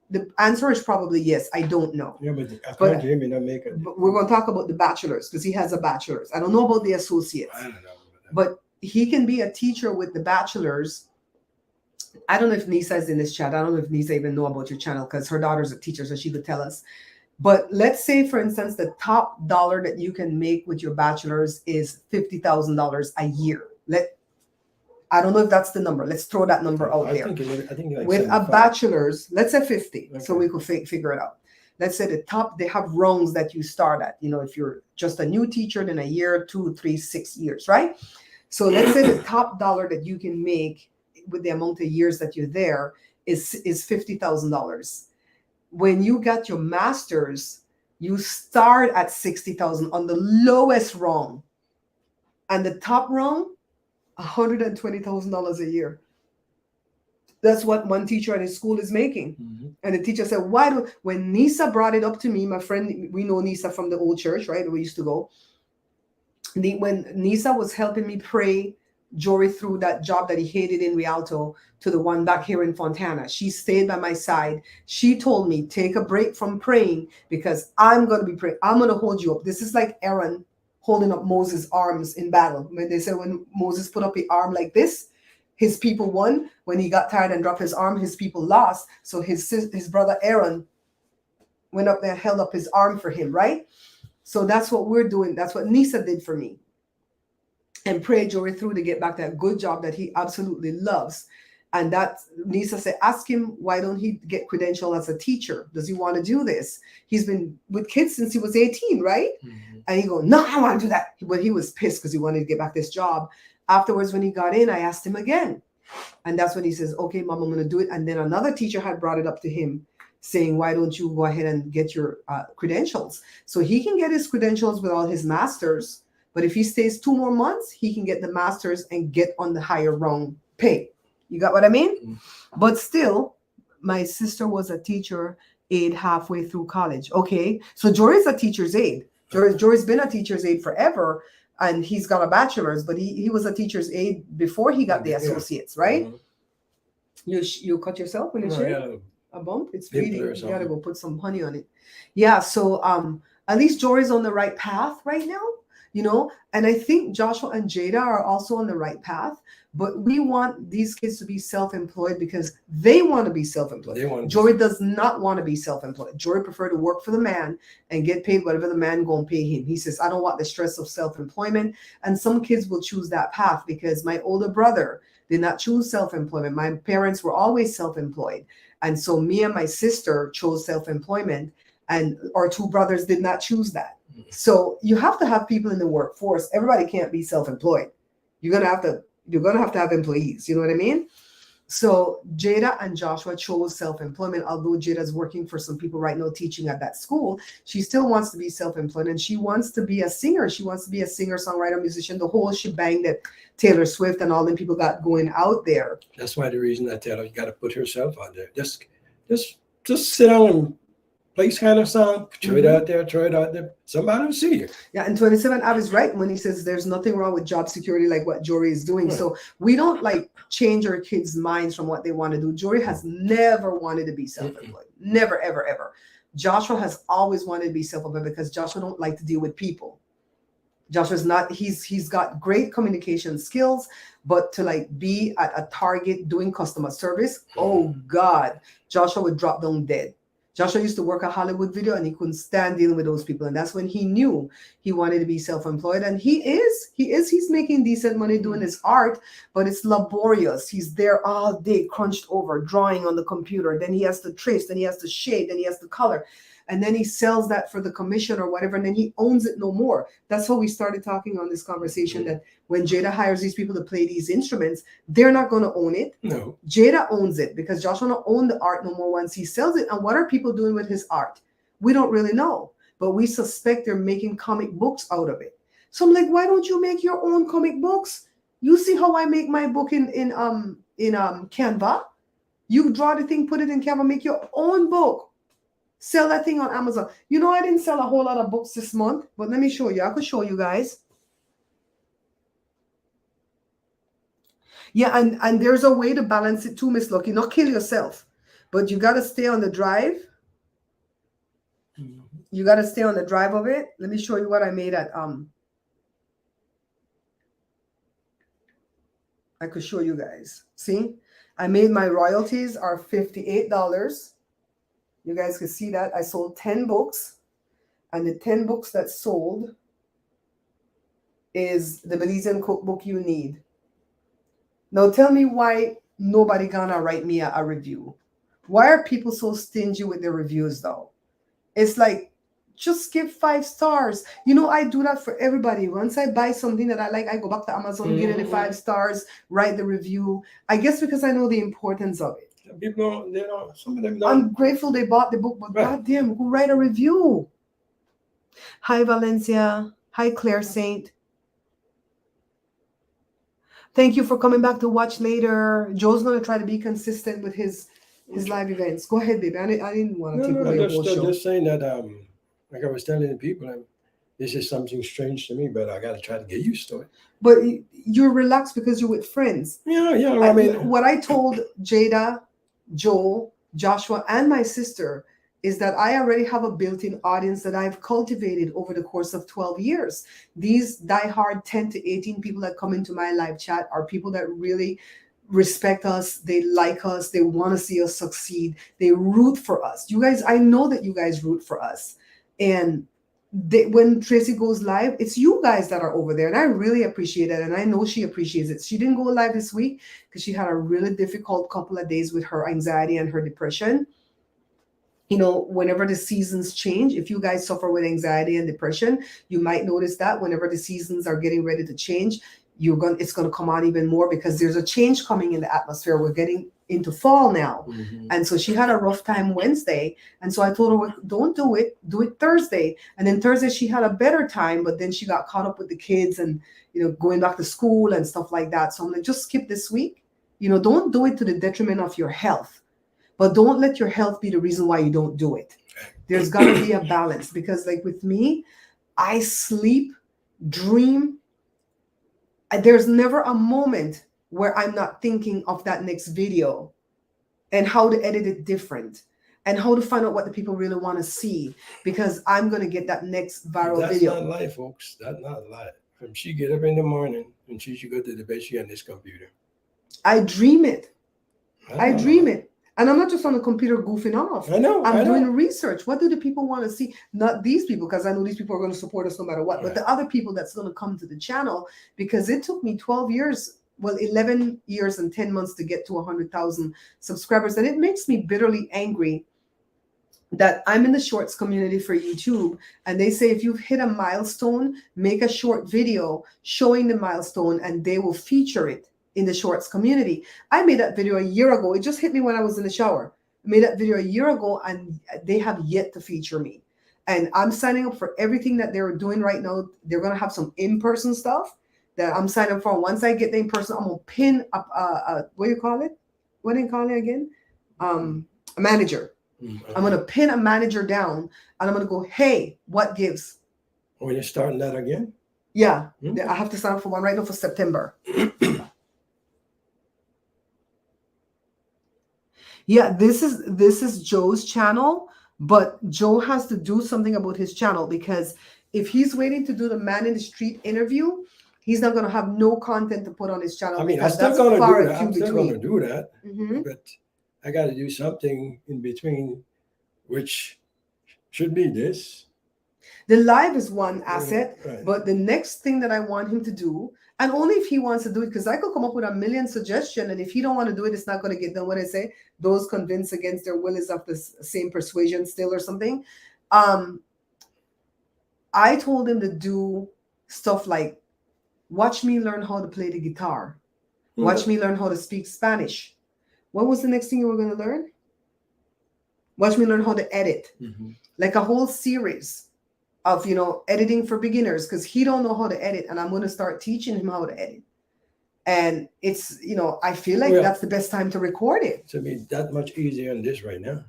The answer is probably yes. I don't know. Yeah, but Jim may not make it. But we're going to talk about the bachelor's because he has a bachelor's. I don't know about the associates. I don't know. But he can be a teacher with the bachelor's. I don't know if Nisa is in this chat. I don't know if Nisa even know about your channel because her daughter's a teacher, so she could tell us. But let's say, for instance, the top dollar that you can make with your bachelor's is $50,000 a year. I don't know if that's the number. Let's throw that number out there. I think like with 75. a bachelor's, let's say 50, Okay. so we could figure it out. Let's say the top, they have rungs that you start at. You know, if you're just a new teacher, then a year, 2, 3, 6 years, right? So let's say the top dollar that you can make with the amount of years that you're there is $50,000. When you got your master's, you start at $60,000 on the lowest rung, and the top rung, $120,000 a year. That's what one teacher at his school is making. And the teacher said, when Nisa brought it up to me, my friend, we know Nisa from the old church, right? We used to go. When Nisa was helping me pray Jory through that job that he hated in Rialto to the one back here in Fontana, she stayed by my side. She told me, take a break from praying because I'm going to be praying. I'm going to hold you up. This is like Aaron holding up Moses' arms in battle. When they said when Moses put up his arm like this, his people won. When he got tired and dropped his arm, his people lost. So his brother Aaron went up there and held up his arm for him, right? So that's what we're doing. That's what Nisa did for me. And prayed Jory through to get back that good job that he absolutely loves. And that Nisa said, ask him, why don't he get credentialed as a teacher? Does he want to do this? He's been with kids since he was 18, right? And he go, no, I want to do that. But he was pissed because he wanted to get back this job. Afterwards, when he got in, I asked him again. And that's when he says, okay, Mom, I'm going to do it. And then another teacher had brought it up to him saying, why don't you go ahead and get your credentials? So he can get his credentials with all his masters. But if he stays 2 more months, he can get the masters and get on the higher rung pay. You got what I mean? But still, my sister was a teacher aide halfway through college. Okay, so Jory's a teacher's aide. Jory's been a teacher's aide forever, and he's got a bachelor's, but he was a teacher's aide before he got the Yeah. associates, right? Mhm. You cut yourself when you No, shave? yeah, A bump? It's Pimple bleeding. or You gotta something. go put some honey on it. Yeah, so at least Jory's on the right path right now, and I think Joshua and Jada are also on the right path, but we want these kids to be self-employed because they want to be self-employed. They want to be Jory does not want to be self-employed. Jory prefer to work for the man and get paid whatever the man gonna pay him. He says, I don't want the stress of self-employment. And some kids will choose that path because my older brother did not choose self-employment. My parents were always self-employed. And so me and my sister chose self-employment, and our two brothers did not choose that. So you have to have people in the workforce. Everybody can't be self-employed. You're gonna have to have employees. You know what I mean? So Jada and Joshua chose self-employment. Although Jada's working for some people right now teaching at that school, she still wants to be self-employed, and she wants to be a singer. She wants to be a singer, songwriter, musician, the whole shebang that Taylor Swift and all them people got going out there. That's why the reason I tell her you got to put herself out there. Just sit down and play this kind of song, throw it out there. Somebody will see you. Yeah, and 27 Av is right when he says there's nothing wrong with job security like what Jory is doing. Right. So we don't change our kids' minds from what they want to do. Jory has never wanted to be self-employed. Never, ever, ever. Joshua has always wanted to be self-employed because Joshua don't like to deal with people. Joshua's not, he's got great communication skills, but to be at a Target doing customer service, oh God, Joshua would drop down dead. Joshua used to work a Hollywood video and he couldn't stand dealing with those people. And that's when he knew he wanted to be self-employed. And he's making decent money doing his art, but it's laborious. He's there all day, crunched over, drawing on the computer. Then he has to trace, then he has to shade, then he has to color. And then he sells that for the commission or whatever, and then he owns it no more. That's how we started talking on this conversation, that when Jada hires these people to play these instruments, they're not going to own it. No. Jada owns it because Joshua don't own the art no more once he sells it. And what are people doing with his art? We don't really know, but we suspect they're making comic books out of it. So I'm like, why don't you make your own comic books? You see how I make my book in Canva? You draw the thing, put it in Canva, make your own book. Sell that thing on Amazon. I didn't sell a whole lot of books this month, but let me show you. I could show you guys. Yeah, and there's a way to balance it too, Miss Lucky. Not kill yourself, but you got to stay on the drive. You got to stay on the drive of it. Let me show you what I made at I could show you guys. See, I made my royalties are $58. You guys can see that I sold 10 books, and the 10 books that sold is the Belizean cookbook you need. Now tell me why nobody gonna write me a review. Why are people so stingy with their reviews though? It's like, just give 5 stars. I do that for everybody. Once I buy something that I like, I go back to Amazon, give it the 5 stars, write the review. I guess because I know the importance of it. People, some of them don't. I'm grateful they bought the book, but goddamn, who write a review? Hi, Valencia. Hi, Claire Saint. Thank you for coming back to watch later. Joe's going to try to be consistent with his live events. Go ahead, baby. I didn't want to take away your whole show. Just saying that, like I was telling the people, this is something strange to me, but I got to try to get used to it. But you're relaxed because you're with friends. Yeah. I mean, what I told Jada, Joel, Joshua, and my sister is that I already have a built-in audience that I've cultivated over the course of 12 years. These diehard 10 to 18 people that come into my live chat are people that really respect us. They like us. They want to see us succeed. They root for us. You guys, I know that you guys root for us. And when Tracy goes live, it's you guys that are over there. And I really appreciate it. And I know she appreciates it. She didn't go live this week because she had a really difficult couple of days with her anxiety and her depression. Whenever the seasons change, if you guys suffer with anxiety and depression, you might notice that whenever the seasons are getting ready to change, it's going to come on even more because there's a change coming in the atmosphere. We're getting into fall now. And so she had a rough time Wednesday. And so I told her, well, don't do it Thursday. And then Thursday she had a better time, but then she got caught up with the kids and, going back to school and stuff like that. So I'm like, just skip this week. Don't do it to the detriment of your health. But don't let your health be the reason why you don't do it. There's got to be a balance, because like with me, I sleep, dream. There's never a moment where I'm not thinking of that next video and how to edit it different and how to find out what the people really want to see, because I'm going to get that next viral That's video. not life, folks. That's not life. When she get up in the morning and she should go to the bed, she on this computer. I dream it. I know. dream it. And I'm not just on the computer goofing off. I know. I'm I doing know. research. What do the people want to see? Not these people, because I know these people are going to support us no matter what, but Right. the other people that's going to come to the channel, because it took me 12 years, well, 11 years and 10 months to get to 100,000 subscribers. And it makes me bitterly angry that I'm in the shorts community for YouTube, and they say if you've hit a milestone, make a short video showing the milestone and they will feature it in the shorts community. I made that video a year ago. It just hit me when I was in the shower. I made that video a year ago and they have yet to feature me. And I'm signing up for everything that they're doing right now. They're going to have some in-person stuff that I'm signing up for. Once I get the in-person, I'm going to pin up what do you call it? What do you call it again? A manager. I'm going to pin a manager down and I'm going to go, hey, what gives? Oh, you're starting that again? Yeah. Okay. I have to sign up for one right now for September. Yeah, this is Joe's channel, but Joe has to do something about his channel, because if he's waiting to do the man in the street interview, he's not going to have no content to put on his channel. I mean, I'm because still that's going to far do and that. few I'm still going to between. do that. Mhm. But I got to do something in between, which should be this. The live is one asset, Right. but the next thing that I want him to do, and only if he wants to do it, because I could come up with a million suggestions, and if he don't want to do it, it's not going to get done. What I say, those convinced against their will is of the same persuasion still, or something. I told him to do stuff like, watch me learn how to play the guitar. Watch me learn how to speak Spanish. What was the next thing you were going to learn? Watch me learn how to edit. Mm-hmm. Like a whole series of, editing for beginners, because he don't know how to edit, and I'm going to start teaching him how to edit. And it's, I feel like that's the best time to record it. To be that much easier on this right now.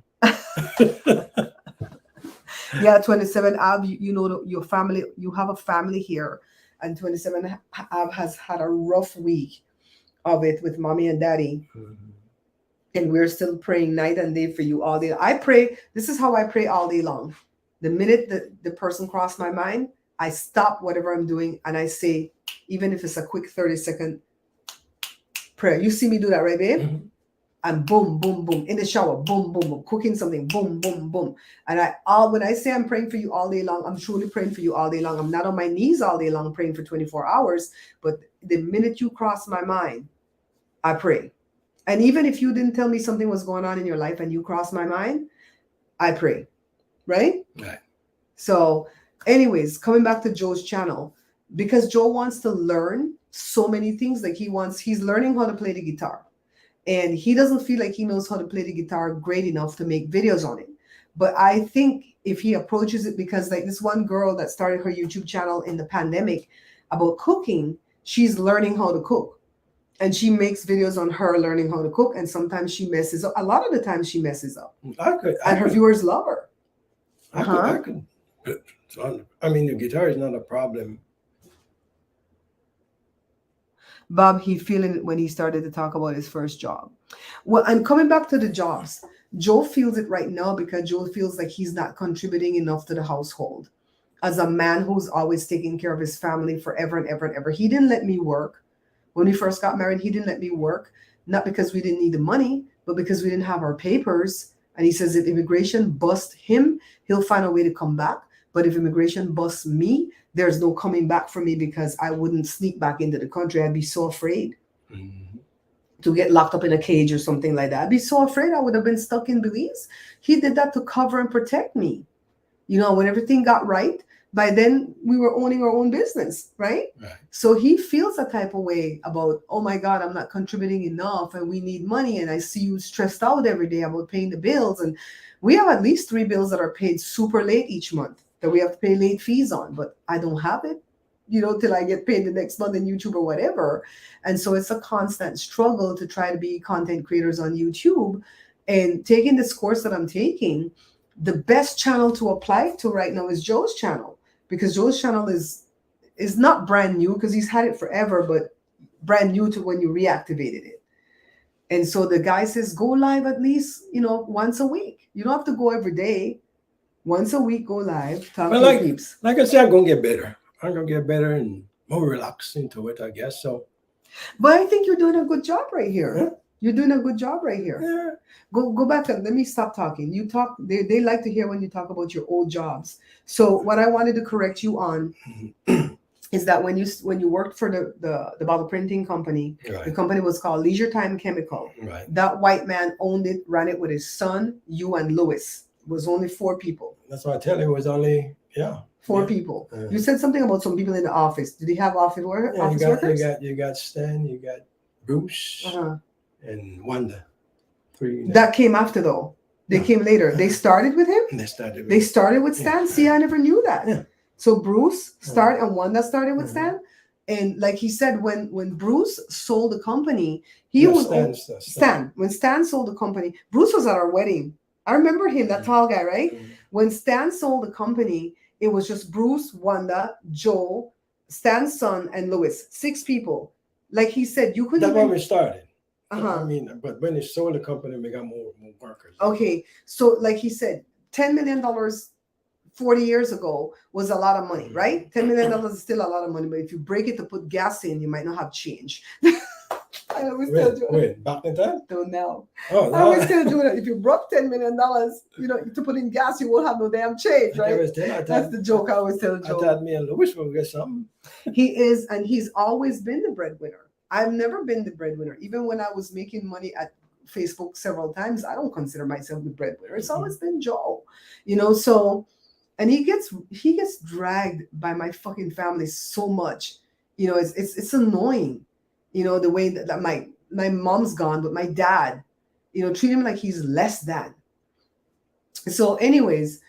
Yeah, 27 Ab, your family, you have a family here, and 27 Ab has had a rough week of it with mommy and daddy. Mm-hmm. And we're still praying night and day for you all day. I pray, this is how I pray all day long. The minute the person crossed my mind, I stop whatever I'm doing and I say, even if it's a quick 30-second prayer. You see me do that, right, babe? Mm-hmm. And boom, boom, boom. In the shower, boom, boom, boom. Cooking something, boom, boom, boom. And when I say I'm praying for you all day long, I'm truly praying for you all day long. I'm not on my knees all day long praying for 24 hours. But the minute you cross my mind, I pray. And even if you didn't tell me something was going on in your life and you crossed my mind, I pray. Right? Right. So anyways, coming back to Joe's channel, because Joe wants to learn so many things. Like he's learning how to play the guitar. And he doesn't feel like he knows how to play the guitar great enough to make videos on it. But I think if he approaches it, because like this one girl that started her YouTube channel in the pandemic about cooking, she's learning how to cook. And she makes videos on her learning how to cook. And sometimes she messes up. A lot of the time she messes up. And her viewers love her. I could. I mean, the guitar is not a problem. Bob, he feeling it when he started to talk about his first job. Well, and coming back to the jobs, Joe feels it right now because Joe feels like he's not contributing enough to the household. As a man who's always taking care of his family forever and ever and ever. He didn't let me work. When we first got married, he didn't let me work, not because we didn't need the money, but because we didn't have our papers. And he says if immigration busts him, he'll find a way to come back. But if immigration busts me, there's no coming back for me, because I wouldn't sneak back into the country. I'd be so afraid to get locked up in a cage or something like that. I'd be so afraid I would have been stuck in Belize. He did that to cover and protect me. When everything got right, by then we were owning our own business, right? So he feels a type of way about, oh my God, I'm not contributing enough and we need money. And I see you stressed out every day about paying the bills. And we have at least 3 bills that are paid super late each month that we have to pay late fees on, but I don't have it, till I get paid the next month in YouTube or whatever. And so it's a constant struggle to try to be content creators on YouTube. And taking this course that I'm taking, the best channel to apply to right now is Joe's channel, because Joe's channel is not brand new because he's had it forever, but brand new to when you reactivated it. And so the guy says, go live at least, once a week. You don't have to go every day. Once a week, go live. Talk Well, to like- peeps. Like I said, I'm gonna get better. I'm gonna get better and more relaxed into it, I guess. So But I think you're doing a good job right here. Yeah. You're doing a good job right here. yeah. Go back and let me stop talking. You talk. They like to hear when you talk about your old jobs. So what I wanted to correct you on is that when you worked for the bottle printing company, the Right, company was called Leisure Time Chemical. right. That white man owned it, ran it with his son, you and Louis. It was only 4 people. That's why I tell you, it was only Four Yeah. people. Yeah. You said something about some people in the office. Did they have office Yeah, office you workers? got Stan, you got Bruce, Uh-huh. and Wanda. 3. That came after though. They Yeah. came later. They started with him. And they started. They started with Stan. Yeah. See, I never knew that. Yeah. So Bruce started and Wanda started with Mhm. Stan. And like he said, when Bruce sold the company, he Yeah, would Stan. When Stan sold the company, Bruce was at our wedding. I remember him, that Mhm. tall guy, right? Mhm. When Stan sold the company, it was just Bruce, Wanda, Joe, Stan's son, and Louis. 6 people. Like he said, you couldn't That's when even. we started. Uh-huh. I mean, but when they sold the company, we got more workers. Okay, so like he said, $10 million 40 years ago was a lot of money, right? $10 million is still a lot of money, but if you break it to put gas in, you might not have change. I always tell you. Wait, back in time? Don't know. Oh, I always tell you that if you broke $10 million, to put in gas, you won't have no damn change, right? That's the joke I always tell I Joe. thought me and Louis will get something. He is, and he's always been the breadwinner. I've never been the breadwinner. Even when I was making money at Facebook several times, I don't consider myself the breadwinner. It's always been Joe, so, and he gets dragged by my fucking family so much. It's annoying, the way that my mom's gone, but my dad, treat him like he's less than. So anyways,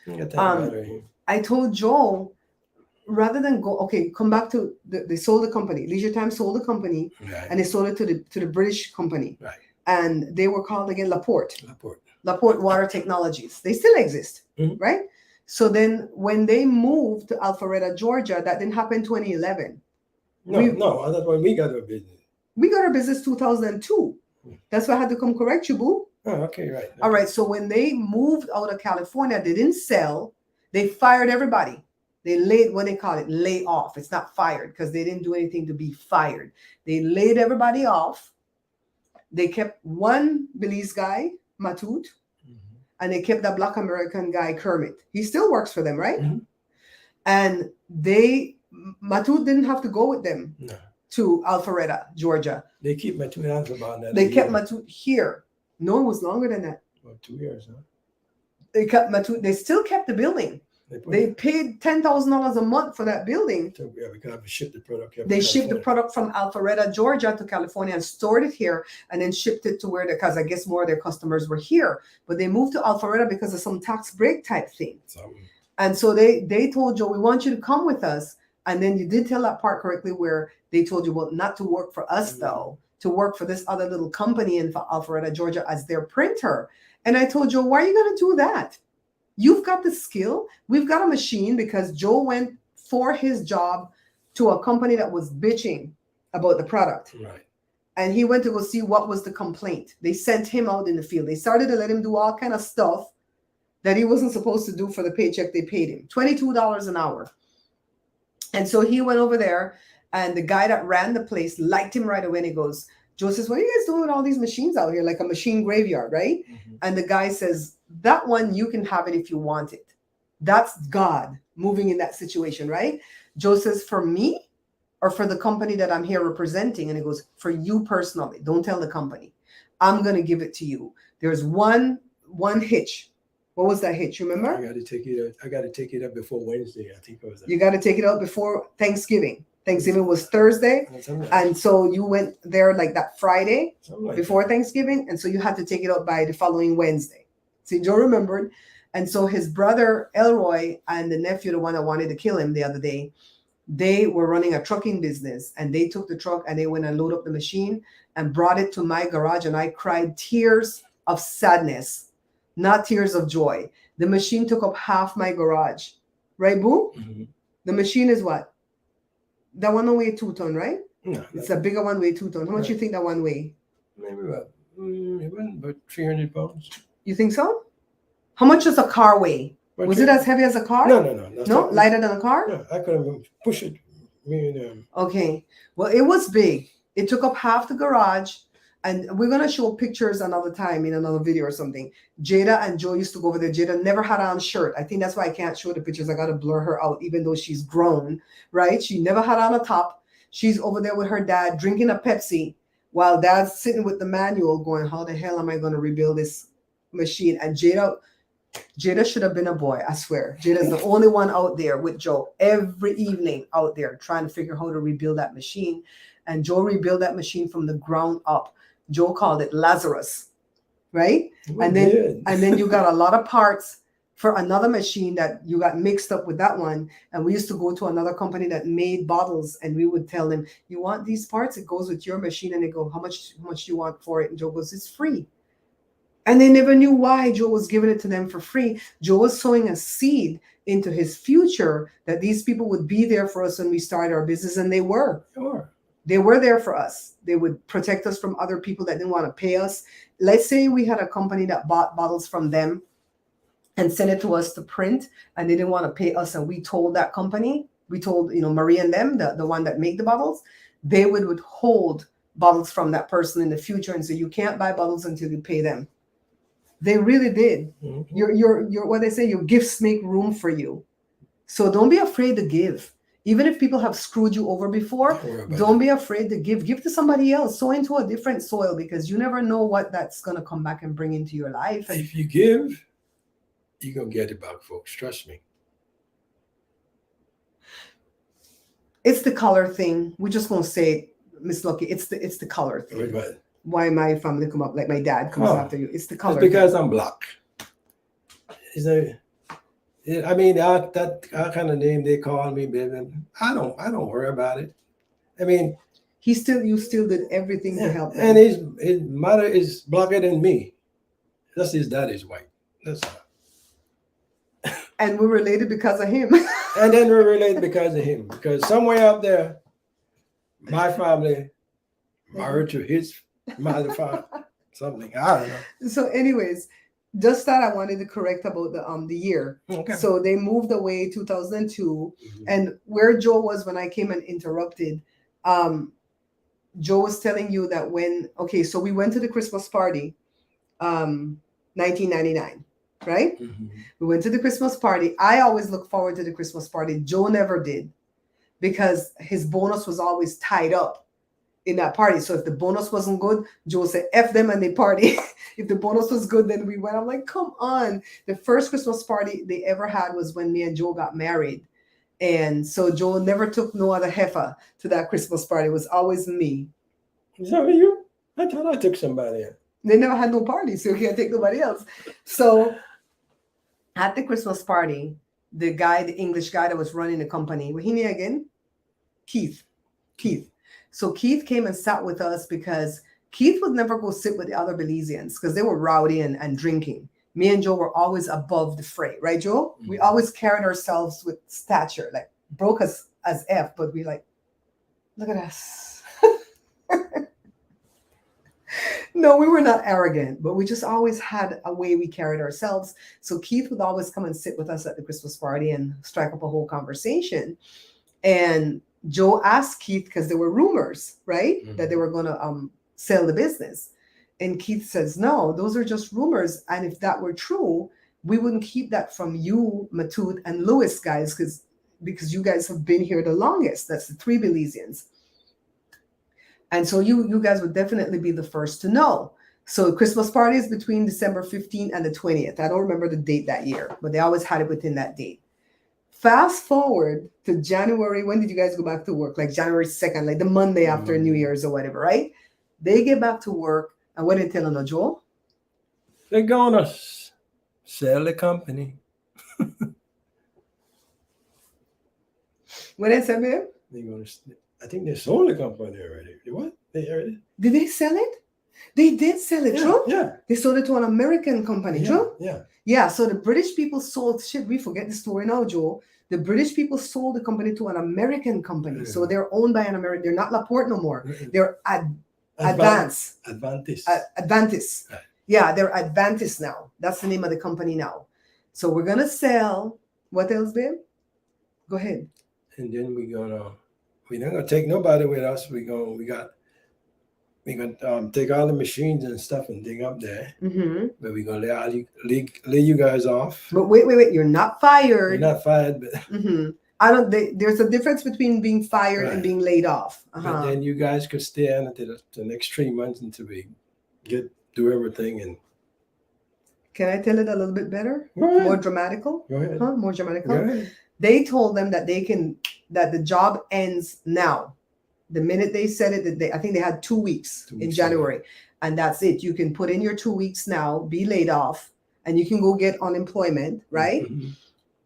I told Joe, rather than come back to they sold the company. Leisure Time sold the company, Right. and they sold it to the British company. Right. And they were called again Laporte Laporte. Water Technologies. They still exist, Mhm. right? So then when they moved to Alpharetta, Georgia, that didn't happen in 2011. No, that's when we got our business. We got our business 2002. That's why I had to come correct you, boo. Oh, okay, right. All right. So when they moved out of California, they didn't sell. They fired everybody. They lay off. It's not fired because they didn't do anything to be fired. They laid everybody off. They kept one Belize guy, Matut, Mhm. and they kept that Black American guy, Kermit. He still works for them, right? Mhm. And Matut didn't have to go with them No, to Alpharetta, Georgia. they keep my 2 hands about that. They kept Matut here. No, it was longer than that. About 2 years, huh? They kept Matut. They still kept the building. They paid $10,000 a month for that building. we got to ship the product. They shipped the product from Alpharetta, Georgia to California and stored it here and then shipped it to because I guess more of their customers were here. But they moved to Alpharetta because of some tax break type thing. And so they told Joe, we want you to come with us. And then you did tell that part correctly where they told you, well, not to work for us, though, to work for this other little company in Alpharetta, Georgia as their printer. And I told Joe, why are you going to do that? You've got the skill. We've got a machine because Joe went for his job to a company that was bitching about the product. Right. And he went to go see what was the complaint. They sent him out in the field. They started to let him do all kind of stuff that he wasn't supposed to do for the paycheck they paid him, $22 an hour. And so he went over there, and the guy that ran the place liked him right away. And he goes, Joe says, what are you guys doing with all these machines out here? Like a machine graveyard, right? Mhm. And the guy says, that one, you can have it if you want it. That's God moving in that situation, right? Joe says, for me or for the company that I'm here representing? And he goes, for you personally. Don't tell the company. I'm going to give it to you. There's one hitch. What was that hitch? You remember? I got to take it up before Wednesday. I think it was. You got to take it out before Thanksgiving. Thanksgiving was Thursday. Something And so you went there like that Friday like before that. Thanksgiving. And so you had to take it out by the following Wednesday. See, Joe remembered. And so his brother, Elroy, and the nephew, the one that wanted to kill him the other day, they were running a trucking business. And they took the truck and they went and loaded up the machine and brought it to my garage. And I cried tears of sadness, not tears of joy. The machine took up half my garage. Right, Boo? Mm-hmm. The machine is what? That one don't weigh 2 ton, right? No, It's a bigger one, weigh 2 ton. How much Right. you think that one weigh? maybe about 300 pounds. You think so? How much does a car weigh? But Was it as heavy as a car? No. That's No? not- Lighter than a car? No, I couldn't push it. Me and Okay. Well, it was big. It took up half the garage. And we're going to show pictures another time in another video or something. Jada and Joe used to go over there. Jada never had on a shirt. I think that's why I can't show the pictures. I got to blur her out, even though she's grown, right? She never had on a top. She's over there with her dad drinking a Pepsi while dad's sitting with the manual going, how the hell am I going to rebuild this machine? And Jada should have been a boy, I swear. Jada's the only one out there with Joe every evening out there trying to figure how to rebuild that machine. And Joe rebuilt that machine from the ground up. Joe called it Lazarus, right? And then you got a lot of parts for another machine that you got mixed up with that one. And we used to go to another company that made bottles, and we would tell them, you want these parts? It goes with your machine. And they go, how much do you want for it? And Joe goes, it's free. And they never knew why Joe was giving it to them for free. Joe was sowing a seed into his future that these people would be there for us when we started our business, and they were. Sure. They were there for us. They would protect us from other people that didn't want to pay us. Let's say we had a company that bought bottles from them and sent it to us to print, and they didn't want to pay us. And we told that company, we told, Marie and them, the one that make the bottles, they would withhold bottles from that person in the future and say, you can't buy bottles until you pay them. They really did. Mm-hmm. Your what they say, your gifts make room for you. So don't be afraid to give. Even if people have screwed you over before, don't be afraid to give. Give to somebody else. Sow into a different soil, because you never know what that's going to come back and bring into your life. And If you give, you're going to get it back, folks. Trust me. it's the color thing. We're just going to say, Miss Lucky, it's the color thing. But Why my family come up, like my dad comes after you. It's the color it's because I'm black. I mean, that kind of name they call me, baby. I don't worry about it. I mean, you still did everything to help them. And his mother is blacker than me. That's his dad is white. That's all. And we're related because of him. And then we're related because of him. Because somewhere up there, my family married to his mother, father, something. I don't know. So, anyways, just that I wanted to correct about the year. Okay. So they moved away 2002, Mhm. and where Joe was when I came and interrupted, Joe was telling you that so we went to the Christmas party, 1999, right? Mhm. We went to the Christmas party. I always look forward to the Christmas party. Joe never did, because his bonus was always tied up in that party. So if the bonus wasn't good, Joe said, F them and they party. If the bonus was good, then we went. I'm like, come on. The first Christmas party they ever had was when me and Joe got married. And so Joe never took no other heifer to that Christmas party. It was always me. Is that you? I thought I took somebody. They never had no party, so you can't take nobody else. So at the Christmas party, the English guy that was running the company, what he name again? Keith. So Keith came and sat with us because Keith would never go sit with the other Belizeans because they were rowdy and drinking. Me and Joe were always above the fray, right, Joe? Mm-hmm. We always carried ourselves with stature, like broke us as F, but we like, look at us. No, we were not arrogant, but we just always had a way we carried ourselves. So Keith would always come and sit with us at the Christmas party and strike up a whole conversation. And Joe asked Keith, because there were rumors, right, that they were going to sell the business. And Keith says, no, those are just rumors. And if that were true, we wouldn't keep that from you, Matute, and Lewis, guys, because you guys have been here the longest. That's the 3 Belizeans. And so you guys would definitely be the first to know. So Christmas party is between December 15th and the 20th. I don't remember the date that year, but they always had it within that date. Fast forward to January. When did you guys go back to work? Like January 2nd, like the Monday after New Year's or whatever, right? They get back to work. And what did they tell them, Joel? They're going to sell the company. What did they say, babe? They're going to. I think they sold the company already. What? They already? Did they sell it? They did sell it, true? Yeah. They sold it to an American company, Yeah. true? Yeah. Yeah, so the British people sold shit. We forget the story now, Joe. The British people sold the company to an American company. So Yeah. they're owned by an American. They're not Laporte no more. They're Advance. Advantis. Right. Yeah, they're Advantis now. That's the name of the company now. So we're gonna sell. What else, babe? Go ahead. And then we're not gonna take nobody with us. We're gonna take all the machines and stuff and dig up there. Mm-hmm. But we're gonna lay you guys off. But wait. You're not fired. You're not fired, but Mm-hmm. I don't. There's a difference between being fired and Right. being laid off. but then you guys could stay on until the next 3 months until we do everything and Can I tell it a little bit better? go ahead. More dramatical? Go ahead. Huh? More dramatical? Go ahead. They told them that that the job ends now. The minute they said it, I think they had 2 weeks 2 in weeks, January, and that's it. You can put in your 2 weeks now, be laid off, and you can go get unemployment, right? Mhm.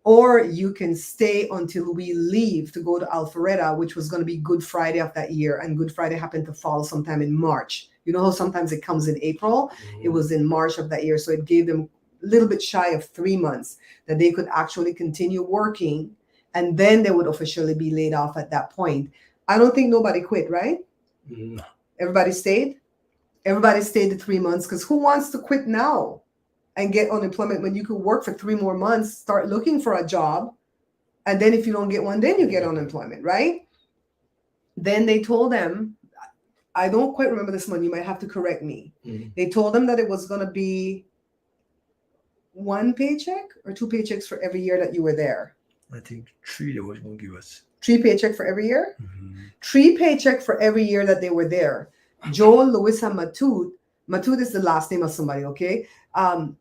Or you can stay until we leave to go to Alpharetta, which was going to be Good Friday of that year, and Good Friday happened to fall sometime in March. You know how sometimes it comes in April? It was in March of that year, so it gave them a little bit shy of 3 months that they could actually continue working, and then they would officially be laid off at that point. I don't think nobody quit, right? No. Everybody stayed. Everybody stayed the 3 months, because who wants to quit now and get unemployment when you could work for 3 more months, start looking for a job, and then if you don't get one, then you get unemployment, right? Then they told them, I don't quite remember this one, you might have to correct me. Mhm. They told them that it was going to be 1 paycheck or 2 paychecks for every year that you were there. I think 3 they was gonna give us. 3 paycheck for every year? Mhm. 3 paycheck for every year that they were there. Joel, Lewis, and Matut is the last name of somebody, okay?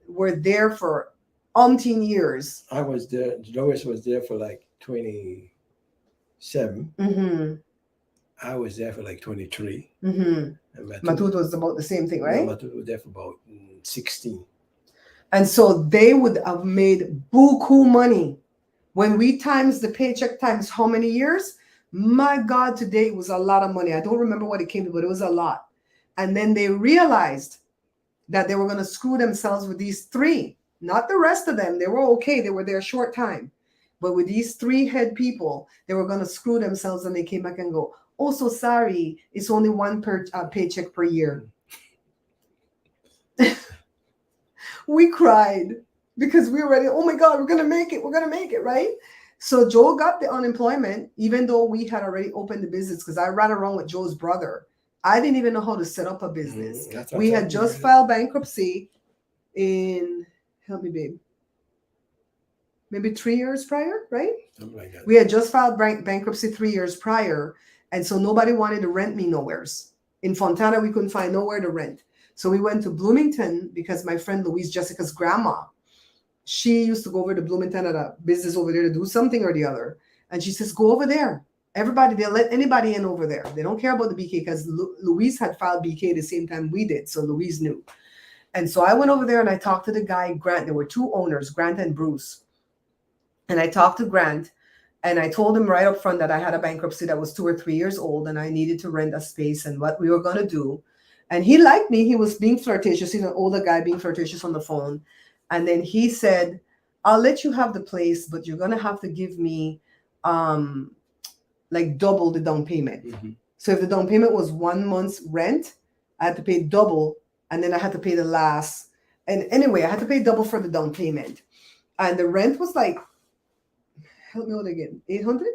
Were there for umpteen years. I was there. Lois was there for like 27. Mm-hmm. I was there for like 23. Mm-hmm. And Matut was about the same thing, right? Matut was there for about 16. And so they would have made buku money. When we times the paycheck times how many years? My God, today it was a lot of money. I don't remember what it came to, but it was a lot. And then they realized that they were going to screw themselves with these 3, not the rest of them. They were okay. They were there a short time. But with these 3 head people, they were going to screw themselves, and they came back and go, oh, so sorry. It's only 1 paycheck per year. We cried because we were ready. Oh my God, we're going to make it. We're going to make it, right? So Joe got the unemployment, even though we had already opened the business, because I ran around with Joe's brother. I didn't even know how to set up a business. That's what We I'm had telling you, just right? filed bankruptcy in, help me, babe, maybe 3 years prior, right? Something like that. We had just filed bankruptcy 3 years prior. And so nobody wanted to rent me nowheres. In Fontana, we couldn't find nowhere to rent. So we went to Bloomington because my friend Louise Jessica's grandma, she used to go over to Bloomington at a business over there to do something or the other. And she says, go over there. Everybody, they'll let anybody in over there. They don't care about the BK, because Louise had filed BK the same time we did. So Louise knew. And so I went over there and I talked to the guy, Grant. There were 2 owners, Grant and Bruce. And I talked to Grant, and I told him right up front that I had a bankruptcy that was 2 or 3 years old, and I needed to rent a space and what we were going to do. And he liked me. He was being flirtatious. He's an older guy being flirtatious on the phone. And then he said, I'll let you have the place, but you're going to have to give me like double the down payment. Mhm. So if the down payment was 1 month's rent, I had to pay double, and then I had to pay the last. And anyway, I had to pay double for the down payment. And the rent was like, help me out again, 800?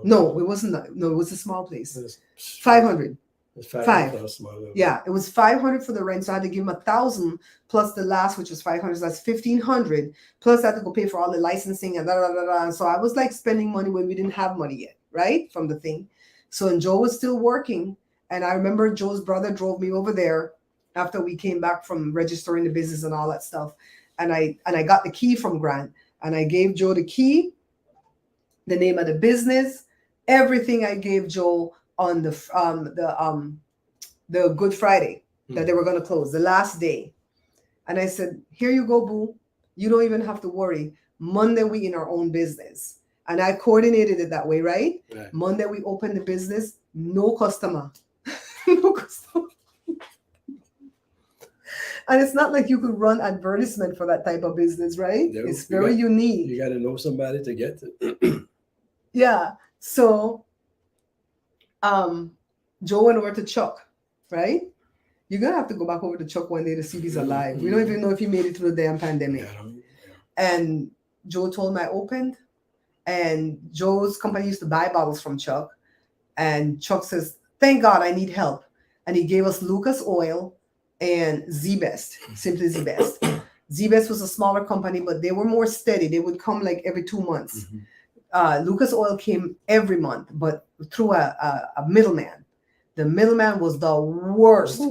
No, it wasn't that. No, it was a small place. 500. It's Five. 500 for a small little- Yeah, it was 500 for the rent. So I had to give him 1,000 plus the last, which was 500. So that's 1,500. Plus I had to go pay for all the licensing and da da da da. So I was like spending money when we didn't have money yet, right? From the thing. So and Joe was still working. And I remember Joe's brother drove me over there after we came back from registering the business and all that stuff. And I got the key from Grant. And I gave Joe the key, the name of the business, everything I gave Joe on the Good Friday that they were going to close, the last day. And I said, here you go, boo. You don't even have to worry. Monday, we in our own business. And I coordinated it that way, right? Right. Monday, we opened the business. No customer. No customer. And it's not like you could run advertisement for that type of business, right? No, It's you very got- unique. You got to know somebody to get it. Yeah. So Joe went over to Chuck, right? You're gonna have to go back over to Chuck one day to see if he's alive. We don't even know if he made it through the damn pandemic. And Joe told me I opened, and Joe's company used to buy bottles from Chuck. And Chuck says, "Thank God, I need help." And he gave us Lucas Oil and Z-Best, simply Z-Best. Z-Best was a smaller company, but they were more steady. They would come like every 2 months. Lucas Oil came every month, but through a middleman. The middleman was the worst.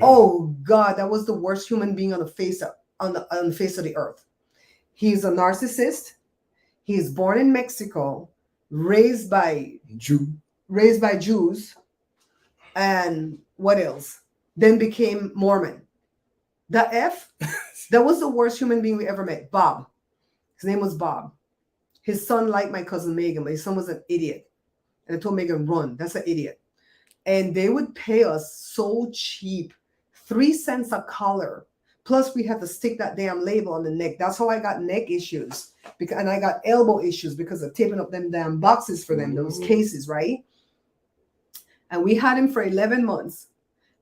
Oh God, that was the worst human being on the face of the earth. He's a narcissist. He's born in Mexico, raised by Jews, and what else? Then became Mormon. The F, that was the worst human being we ever met. Bob. His name was Bob. His son liked my cousin Megan, but his son was an idiot. And I told Megan, run. That's an idiot. And they would pay us so cheap, 3 cents a collar. Plus, we had to stick that damn label on the neck. That's how I got neck issues. And I got elbow issues because of taping up them damn boxes for them, those cases, right? And we had him for 11 months.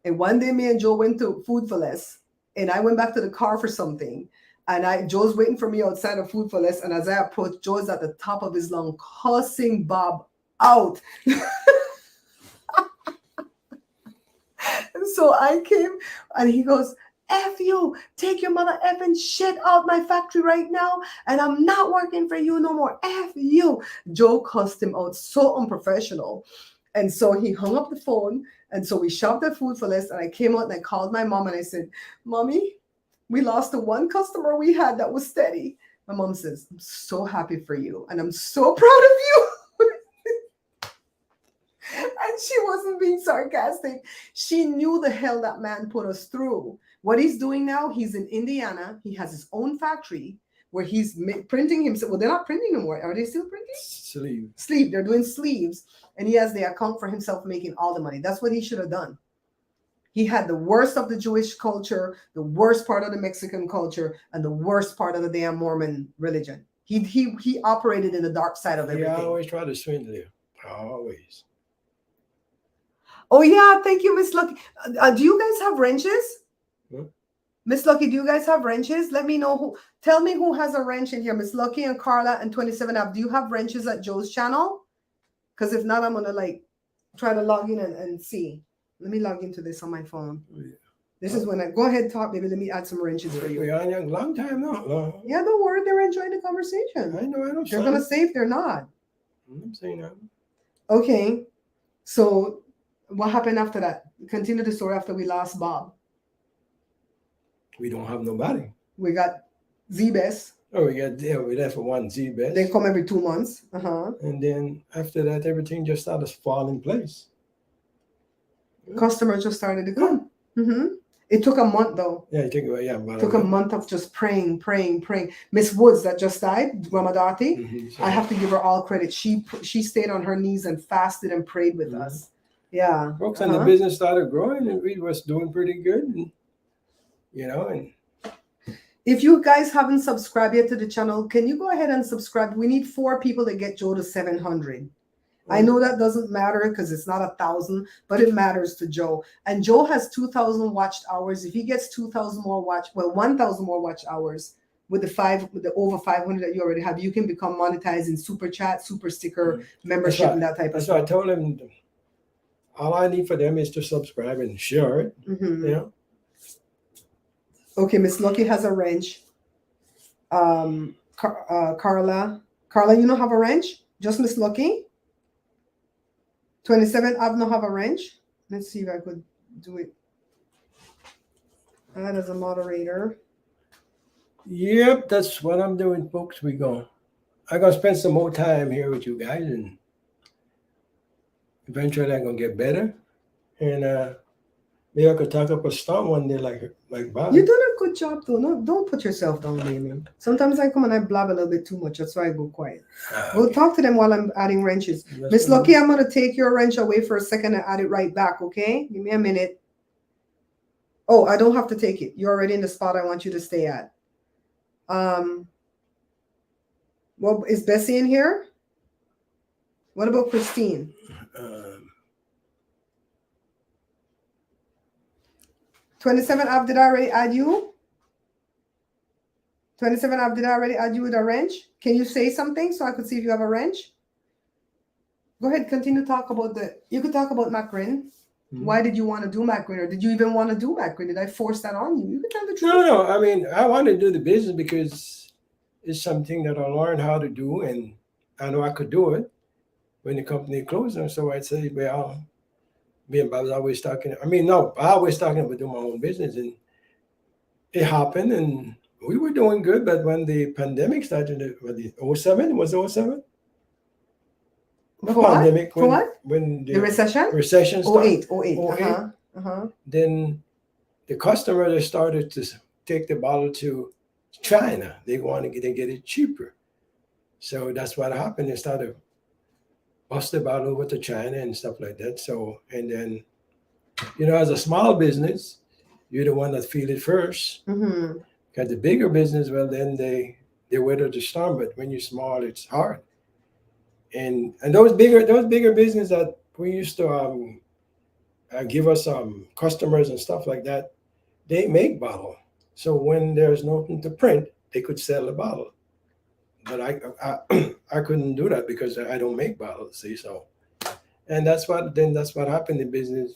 And one day, me and Joe went to Food for Less. And I went back to the car for something. And Joe's waiting for me outside of Food for Less. And as I approached, Joe's at the top of his lung, cussing Bob out. And so I came, and he goes, "F you, take your mother effing shit out my factory right now, and I'm not working for you no more. F you." Joe cussed him out, so unprofessional. And so he hung up the phone. And so we shopped at Food for Less, and I came out and I called my mom and I said, "Mommy, we lost the one customer we had that was steady." My mom says, "I'm so happy for you, and I'm so proud of you." And she wasn't being sarcastic. She knew the hell that man put us through. What he's doing now, he's in Indiana. He has his own factory where he's printing himself. Well, they're not printing no more. Are they still printing? Sleeve. They're doing sleeves. And he has the account for himself making all the money. That's what he should have done. He had the worst of the Jewish culture, the worst part of the Mexican culture, and the worst part of the damn Mormon religion. He operated in the dark side of everything. He always tried to swindle you. Always. Oh, yeah. Thank you, Miss Lucky. Do you guys have wrenches? Miss Lucky, do you guys have wrenches? Let me know who. Tell me who has a wrench in here. Miss Lucky and Carla and 27 Up. Do you have wrenches at Joe's channel? Because if not, I'm going to try to log in and see. Let me log into this on my phone. Oh, yeah. This is when I go ahead, talk, baby. Let me add some wrenches for you. We're on a long time now. Yeah, don't worry. They're enjoying the conversation. I know. They're going to say if they're not. I'm saying that. Okay. So what happened after that? Continue the story after we lost Bob. We don't have nobody. We got Z-Best. Oh, we left for one Z-Best. They come every 2 months. And then after that, everything just started to fall in place. Customers just started to come. It took a month though. Yeah, it took a month of just praying. Miss Woods that just died, Ramadati. I have to give her all credit. She stayed on her knees and fasted and prayed with us. Yeah. Folks, and the business started growing, and we was doing pretty good. And, and if you guys haven't subscribed yet to the channel, can you go ahead and subscribe? We need 4 people to get Joe to 700. I know that doesn't matter because it's not 1,000, but it matters to Joe. And Joe has 2,000 watched hours. If he gets 2,000 more 1,000 more watch hours with the over 500 that you already have, you can become monetized in super chat, super sticker, membership, and that type of stuff. So I told him all I need for them is to subscribe and share it. Okay, Miss Lucky has a wrench. Carla, you don't have a wrench? Just Miss Lucky? 27, I've not have a wrench. Let's see if I could do it. Add as a moderator. Yep, that's what I'm doing, folks. I'm gonna spend some more time here with you guys, and eventually I'm gonna get better. And maybe I could talk up a storm one day like Bob. You're doing a good job though. No, don't put yourself down, Damien. Sometimes I come and I blab a little bit too much. That's why I go quiet. We'll talk to them while I'm adding wrenches. Miss Lucky, I'm gonna take your wrench away for a second and add it right back, okay? Give me a minute. Oh, I don't have to take it. You're already in the spot I want you to stay at. Well, is Bessie in here? What about Christine? Um, 27 Av, did I already add you? 27 Av, did I already add you with a wrench? Can you say something so I could see if you have a wrench? Go ahead, continue talk about you could talk about Macrin. Why did you want to do Macrin, or did you even want to do Macrin? Did I force that on you? You can tell the truth. no. I mean, I want to do the business because it's something that I learned how to do, and I know I could do it when the company closed. And so I'd say, well, me and Bob was always talking. I mean, no, I always talking about doing my own business, and it happened, and we were doing good. But when the pandemic started, the 07 was 07. For what? Pandemic, For what? When The recession? recession started, 08. 08. Then the customers started to take the bottle to China. They wanted to get it cheaper. So that's what happened. They started bust the bottle over to China and stuff like that. So, and then, as a small business, you're the one that feel it first. Mm-hmm. Got the bigger business, well, then they weather the storm. But when you're small, it's hard. And those bigger business that we used to give us customers and stuff like that, they make bottle. So when there's nothing to print, they could sell the bottle. But I couldn't do that because I don't make bottles. See, so, and that's what happened in business.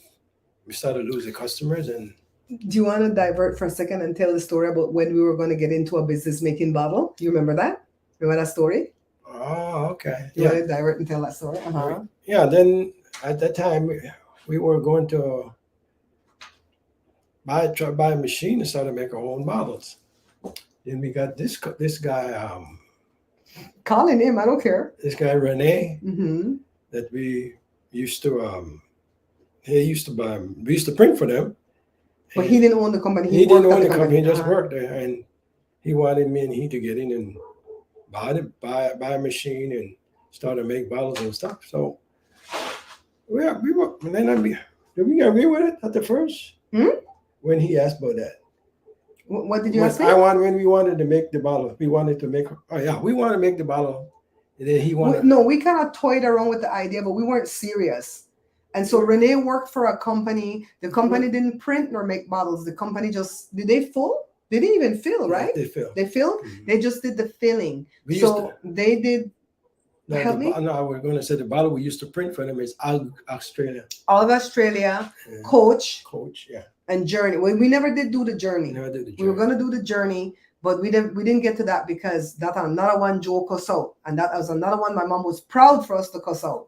We started losing customers. And do you want to divert for a second and tell the story about when we were going to get into a business making bottle? You remember that? Remember that story? Oh, okay. You want to divert and tell that story? Uh-huh. Yeah. Then at that time, we were going to buy a machine and start to make our own bottles. Then we got this guy. Calling him, I don't care. This guy Rene, Mm-hmm. that we used to. He used to buy. We used to print for them. But he didn't own the company. He didn't own the company. He just worked there, and he wanted me and he to get in and buy a machine and start to make bottles and stuff. So we were. And then did we agree with it at the first? When he asked about that. What did you ask me? When we wanted to make the bottle, we wanted to make. Oh yeah, we wanted to make the bottle. And then he wanted. No, we kind of toyed around with the idea, but we weren't serious. And so Rene worked for a company. The company didn't print nor make bottles. The company just did they fill? They didn't even fill, right? They fill. They filled. Mm-hmm. They just did the filling. They did. No, we're going to say the bottle we used to print for them is Australia. Olive Australia, yeah. Coach, yeah. And Journey. We never did do the Journey. Never did the Journey. We were going to do the Journey, but we didn't get to that because that's another one Joe cuss out. And that was another one my mom was proud for us to cuss out.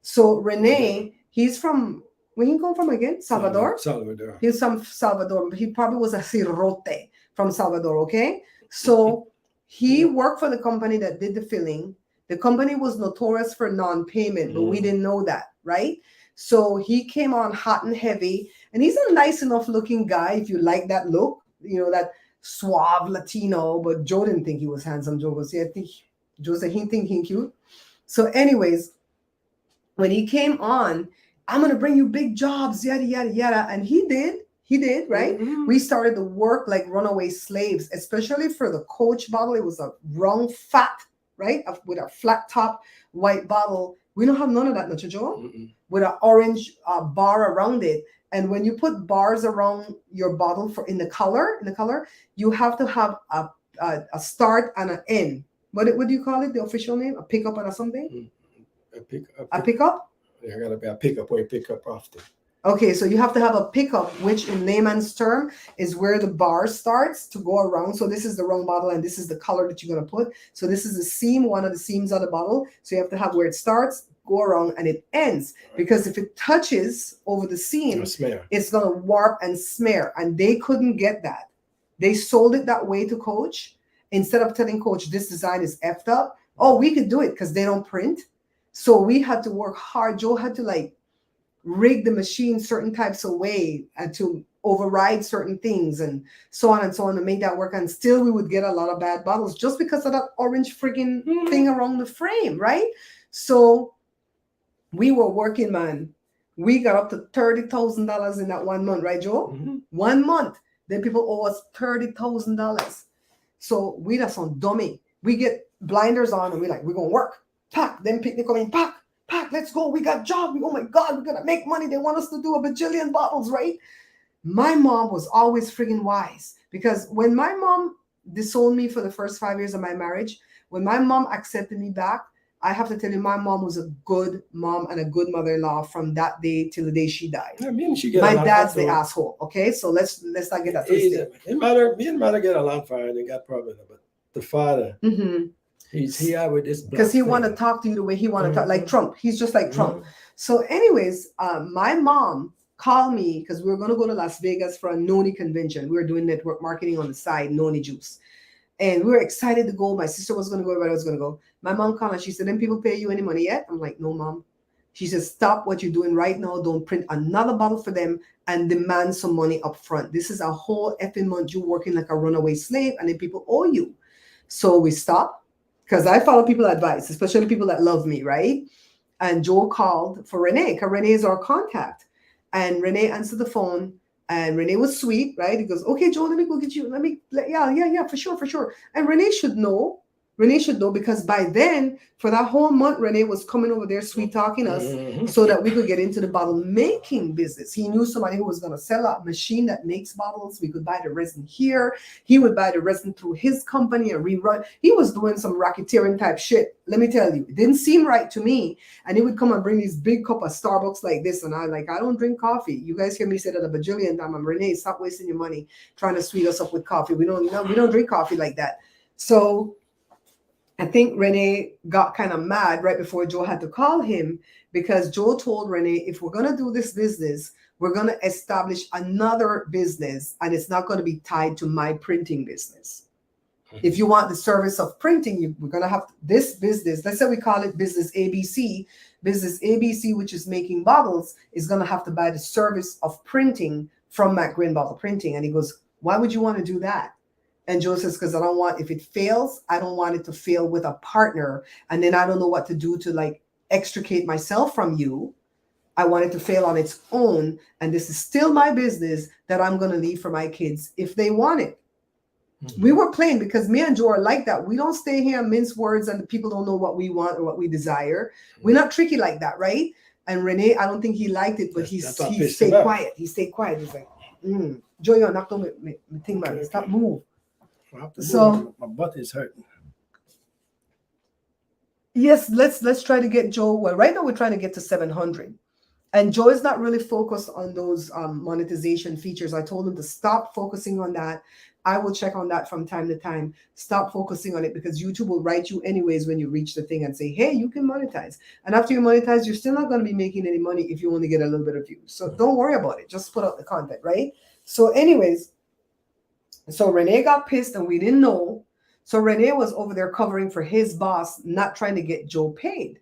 So Rene, he's from, where he come from again? Salvador? Salvador. He's from Salvador. He probably was a cirote from Salvador, okay? So he worked for the company that did the filling. The company was notorious for non-payment, but we didn't know that, right? So he came on hot and heavy, and he's a nice enough looking guy if you like that look, that suave Latino, but Joe didn't think he was handsome. Joe said he think he cute. So anyways, when he came on, I'm going to bring you big jobs, yada, yada, yada. And he did, right? Mm-hmm. We started to work like runaway slaves, especially for the Coach bottle. It was a round fat, right? With a flat top white bottle. We don't have none of that, Nacho Joe. Mm-mm. With an orange bar around it. And when you put bars around your bottle in the color, you have to have a start and an end. What do you call it? The official name? A pickup and a something? A pickup? Yeah, gotta be a pickup or you pick up often. Okay, so you have to have a pickup, which in layman's term is where the bar starts to go around. So this is the round bottle and this is the color that you're going to put. So this is the seam, one of the seams of the bottle. So you have to have where it starts, go around, and it ends. Because if it touches over the seam, it's going to warp and smear. And they couldn't get that. They sold it that way to Coach. Instead of telling Coach this design is effed up, we could do it because they don't print. So we had to work hard. Joe had to rig the machine certain types of way and to override certain things and so on to make that work. And still we would get a lot of bad bottles just because of that orange friggin' thing around the frame, right? So we were working, man. We got up to $30,000 in that 1 month, right, Joe? Mhm. 1 month. Then people owe us $30,000. So we just on dummy. We get blinders on and we're gonna work. Pack. Then people come in, pack, let's go. We got job. Oh my God, we're gonna make money. They want us to do a bajillion bottles, right? My mom was always friggin' wise, because when my mom disowned me for the first 5 years of my marriage, when my mom accepted me back, I have to tell you, my mom was a good mom and a good mother-in-law from that day till the day she died. I mean, she get My along dad's the too. asshole. Okay, so let's not get that He's- twisted. Me and mother get along fine. They got problems, but the father, he out with this Because he want to thing. talk to you the way he want to talk, like Mhm. Trump. He's just like Trump. Mhm. So, anyways, my mom called me because we were going to go to Las Vegas for a Noni convention. We were doing network marketing on the side, Noni juice. And we were excited to go. My sister was going to go, everybody was going to go. My mom called and she said, "Then people pay you any money yet?" I'm like, "No, mom." She says, "Stop what you're doing right now. Don't print another bottle for them and demand some money up front. This is a whole effing month you working like a runaway slave, and then people owe you." So we stopped, because I follow people's advice, especially people that love me, right? And Joe called for Renee, because Renee is our contact. And Renee answered the phone, and Renee was sweet, right? He goes, "Okay, Joe, let me go get you. Yeah, for sure. And Renee should know. Because by then, for that whole month, Renee was coming over there, sweet talking us, Mhm. so that we could get into the bottle making business. He knew somebody who was going to sell a machine that makes bottles. We could buy the resin here. He would buy the resin through his company and rerun. He was doing some racketeering type shit. Let me tell you, it didn't seem right to me. And he would come and bring these big cup of Starbucks like this. And I don't drink coffee. You guys hear me say that a bajillion times. I'm Renee, stop wasting your money trying to sweet us up with coffee. We don't drink coffee like that. So I think Renee got kind of mad right before Joe had to call him, because Joe told Renee, if we're going to do this business, we're going to establish another business, and it's not going to be tied to my printing business. If you want the service of printing, we're going to have this business. Let's say we call it Business ABC. Business ABC, which is making bottles, is going to have to buy the service of printing from Mac Green Bottle Printing. And he goes, "Why would you want to do that?" And Joe says, "Because I don't want, if it fails, I don't want it to fail with a partner. And then I don't know what to do to like extricate myself from you. I want it to fail on its own. And this is still my business that I'm going to leave for my kids if they want it." Mhm. We were playing, because me and Joe are like that. We don't stay here and mince words and people don't know what we want or what we desire. We're not tricky like that, right? And Renee, I don't think he liked it, but That's what he pissed stayed him off. quiet. He stayed quiet. He's like, Joe, you're knocked on me thing, man. Stop move. I have to So- move. My butt is hurting. Yes, let's try to get Joe. Well, right now we're trying to get to 700. And Joe is not really focused on those monetization features. I told him to stop focusing on that. I will check on that from time to time. Stop focusing on it, because YouTube will write you anyways when you reach the thing and say, "Hey, you can monetize." And after you monetize, you're still not going to be making any money if you only get a little bit of views. So don't worry about it. Just put out the content, right? So anyways, so Renee got pissed and we didn't know. So Renee was over there covering for his boss, not trying to get Joe paid.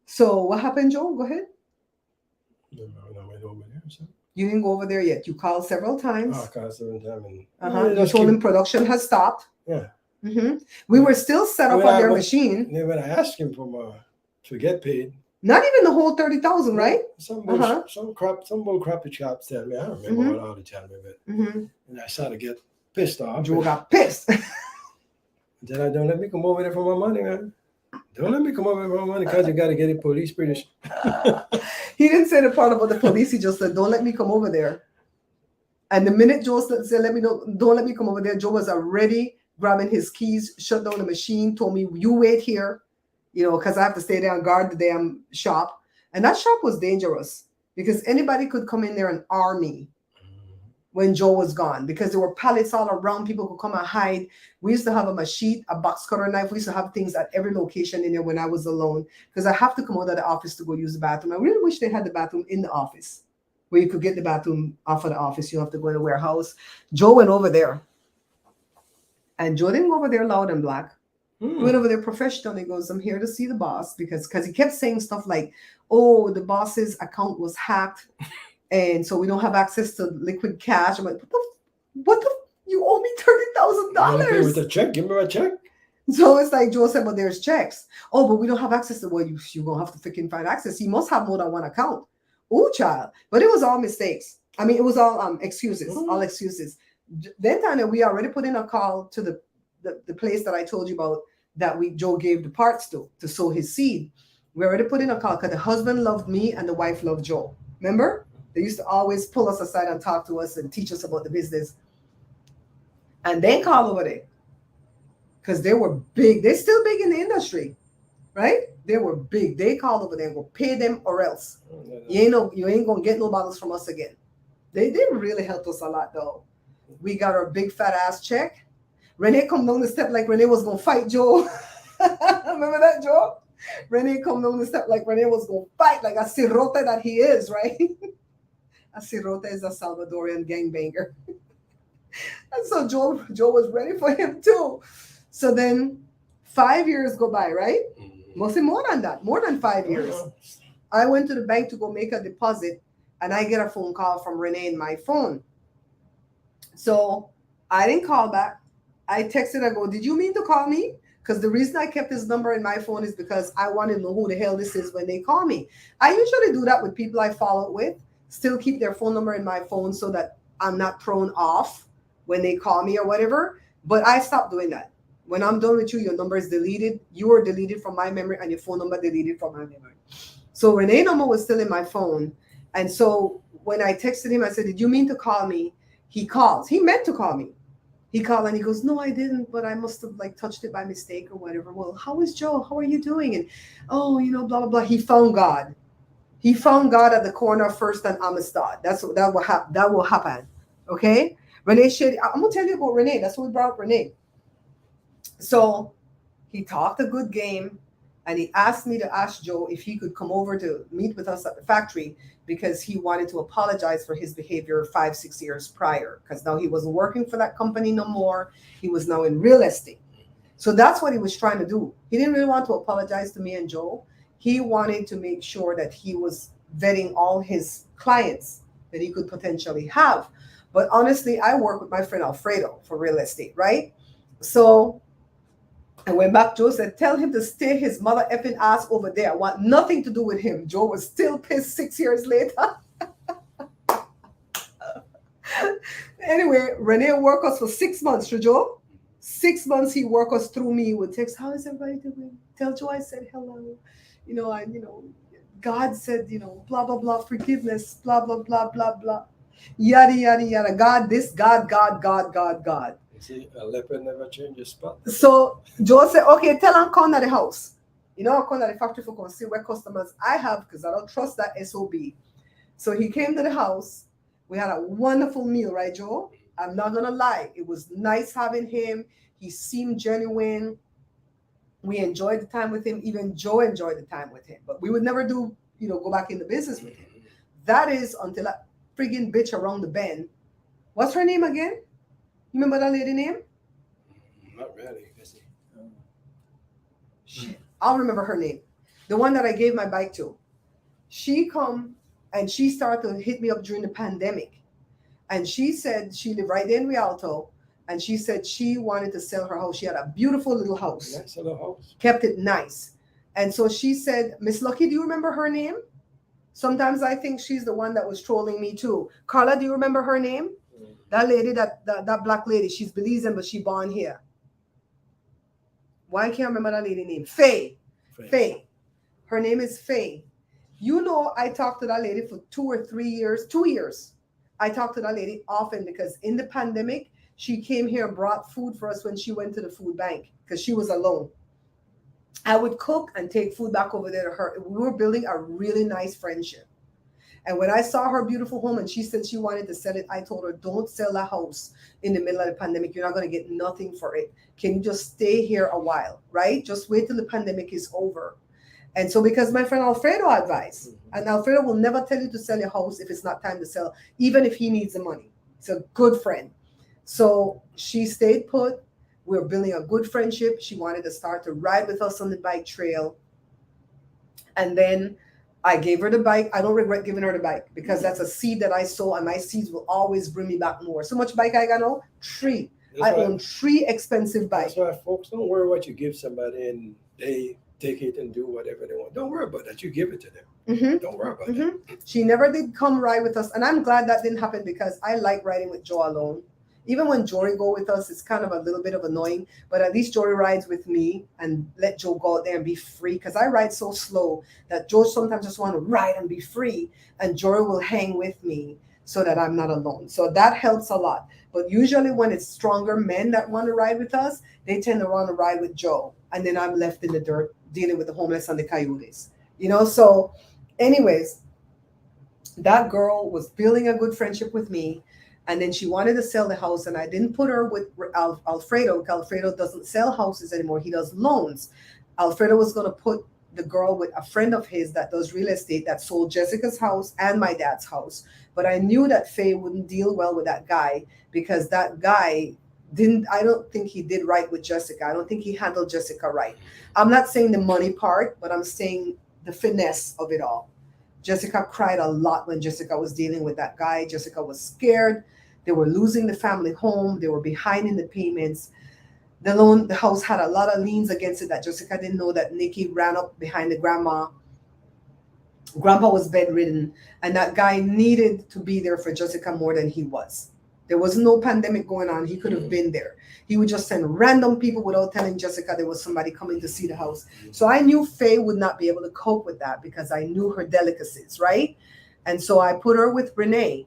So what happened, Joe? Go ahead. No, I went over there. So. You didn't go over there yet. You called several times. Oh, I called 7 times. And You just told keep- him production has stopped. Yeah. We were still set up When on I their was- machine. And then when I asked him for to get paid, Not even the whole 30,000, right? Some Uh-huh. some bull crappy chops tell me. I don't remember Mhm. what all they tell me, but Mm-hmm. and I started to get pissed off. Joe got pissed. Then I don't let me come over there for my money, man. Don't let me come over there for my money, because you got to get it police British. He didn't say the part about the police. He just said, "Don't let me come over there." And the minute Joe said, "Let me know, don't let me come over there," Joe was already grabbing his keys, shut down the machine, told me, "You wait here," because I have to stay there and guard the damn shop. And that shop was dangerous, because anybody could come in there and arm me when Joe was gone, because there were pallets all around. People could come and hide. We used to have a machete, a box cutter knife. We used to have things at every location in there when I was alone, because I have to come out of the office to go use the bathroom. I really wish they had the bathroom in the office, where you could get the bathroom off of the office. You don't have to go in the warehouse. Joe went over there, and Joe didn't go over there loud and black. He went over there professional. He goes, "I'm here to see the boss," because he kept saying stuff like, "Oh, the boss's account was hacked, and so we don't have access to liquid cash." I'm like, what the you owe me Pay with $30,000. a check. Give me a check. So it's like Joe said, "Well, there's checks." "Oh, but we don't have access to." "Well, you're gonna have to freaking find access. He must have more than one account." Ooh, child. But it was all mistakes. I mean, it was all excuses, Mhm. all excuses. Then Tanya, we already put in a call to the place that I told you about that Joe gave the parts to sow his seed. We already put in a call because the husband loved me and the wife loved Joe. Remember? They used to always pull us aside and talk to us and teach us about the business. And they call over there because they were big. They're still big in the industry, right? They were big. They called over there and go pay them or else. You ain't gonna get no bottles from us again. They really helped us a lot though. We got our big fat ass check. Renee come down the step like Renee was gonna fight Joe. Remember that, Joe? Renee come down the step like Renee was gonna fight like a Cirote that he is, right? A Cirote is a Salvadorian gangbanger. And so Joe was ready for him too. So then 5 years go by, right? Mostly more than that, more than 5 years. I went to the bank to go make a deposit and I get a phone call from Renee in my phone. So I didn't call back. I texted, I go, did you mean to call me? Because the reason I kept his number in my phone is because I want to know who the hell this is when they call me. I usually do that with people I follow with, still keep their phone number in my phone so that I'm not thrown off when they call me or whatever. But I stopped doing that. When I'm done with you, your number is deleted. You are deleted from my memory and your phone number deleted from my memory. So Renee's number was still in my phone. And so when I texted him, I said, did you mean to call me? He calls. He meant to call me. He called and he goes, no, I didn't, but I must have like touched it by mistake or whatever. Well, how is Joe? How are you doing? And blah, blah, blah. He found God. He found God at the corner of First and Amistad. That will happen. Okay? Renee said, I'm going to tell you about Renee. That's what we brought up Renee. So he talked a good game and he asked me to ask Joe if he could come over to meet with us at the factory because he wanted to apologize for his behavior 5-6 years prior, because now he wasn't working for that company no more. He was now in real estate. So that's what he was trying to do. He didn't really want to apologize to me and Joe. He wanted to make sure that he was vetting all his clients that he could potentially have. But honestly, I work with my friend Alfredo for real estate, right? So I went back. Joe said, tell him to stay his mother effing ass over there. I want nothing to do with him. Joe was still pissed 6 years later. Anyway, Renee worked us for 6 months, Joe. 6 months he worked us through me with text. How is everybody doing? Tell Joe I said hello. God said, blah, blah, blah, forgiveness, blah, blah, blah, blah, blah. Yada, yada, yada. God, this, God. See, a leopard never changes spot. So Joe said, okay, tell him come to the house. I'll come to the factory for come see where customers I have because I don't trust that SOB. So he came to the house. We had a wonderful meal, right, Joe? I'm not going to lie. It was nice having him. He seemed genuine. We enjoyed the time with him. Even Joe enjoyed the time with him. But we would never go back in the business with him. That is until that friggin' bitch around the bend. What's her name again? You remember that lady name? Not really. Shit. I'll remember her name. The one that I gave my bike to. She come and she started to hit me up during the pandemic. And she said she lived right there in Rialto. And she said she wanted to sell her house. She had a beautiful little house. Nice little house. Kept it nice. And so she said, Miss Lucky, do you remember her name? Sometimes I think she's the one that was trolling me too. Carla, do you remember her name? That lady, that black lady, she's Belizean, but she born here. Why can't I remember that lady name? Faye. Her name is Faye. I talked to that lady for 2 or 3 years. 2 years. I talked to that lady often because in the pandemic, she came here and brought food for us when she went to the food bank because she was alone. I would cook and take food back over there to her. We were building a really nice friendship. And when I saw her beautiful home and she said she wanted to sell it, I told her, don't sell the house in the middle of the pandemic. You're not going to get nothing for it. Can you just stay here a while, right? Just wait till the pandemic is over. And so because my friend Alfredo advised, and Alfredo will never tell you to sell your house if it's not time to sell, even if he needs the money. He's a good friend. So she stayed put. We were building a good friendship. She wanted to start to ride with us on the bike trail. And then I gave her the bike. I don't regret giving her the bike because that's a seed that I sow and my seeds will always bring me back more. So much bike I got now? 3. I own 3 expensive bikes. That's why folks don't worry what you give somebody and they take it and do whatever they want. Don't worry about that. You give it to them. Mm-hmm. Don't worry about Mm-hmm. She never did come ride with us, and I'm glad that didn't happen because I like riding with Joe alone. Even when Jory go with us, it's kind of a little bit of annoying, but at least Jory rides with me and let Joe go out there and be free because I ride so slow that Joe sometimes just want to ride and be free, and Jory will hang with me so that I'm not alone. So that helps a lot. But usually when it's stronger men that want to ride with us, they tend to want to ride with Joe, and then I'm left in the dirt dealing with the homeless and the coyotes. So anyways, that girl was building a good friendship with me. And then she wanted to sell the house, and I didn't put her with Alfredo. Alfredo doesn't sell houses anymore. He does loans. Alfredo was going to put the girl with a friend of his that does real estate that sold Jessica's house and my dad's house. But I knew that Faye wouldn't deal well with that guy because that guy I don't think he did right with Jessica. I don't think he handled Jessica right. I'm not saying the money part, but I'm saying the finesse of it all. Jessica cried a lot when Jessica was dealing with that guy. Jessica was scared. They were losing the family home. They were behind in the payments. The house had a lot of liens against it that Jessica didn't know that Nikki ran up behind the grandma. Grandpa was bedridden, and that guy needed to be there for Jessica more than he was. There was no pandemic going on. He could have been there. He would just send random people without telling Jessica there was somebody coming to see the house. So I knew Faye would not be able to cope with that because I knew her delicacies, right? And so I put her with Renee.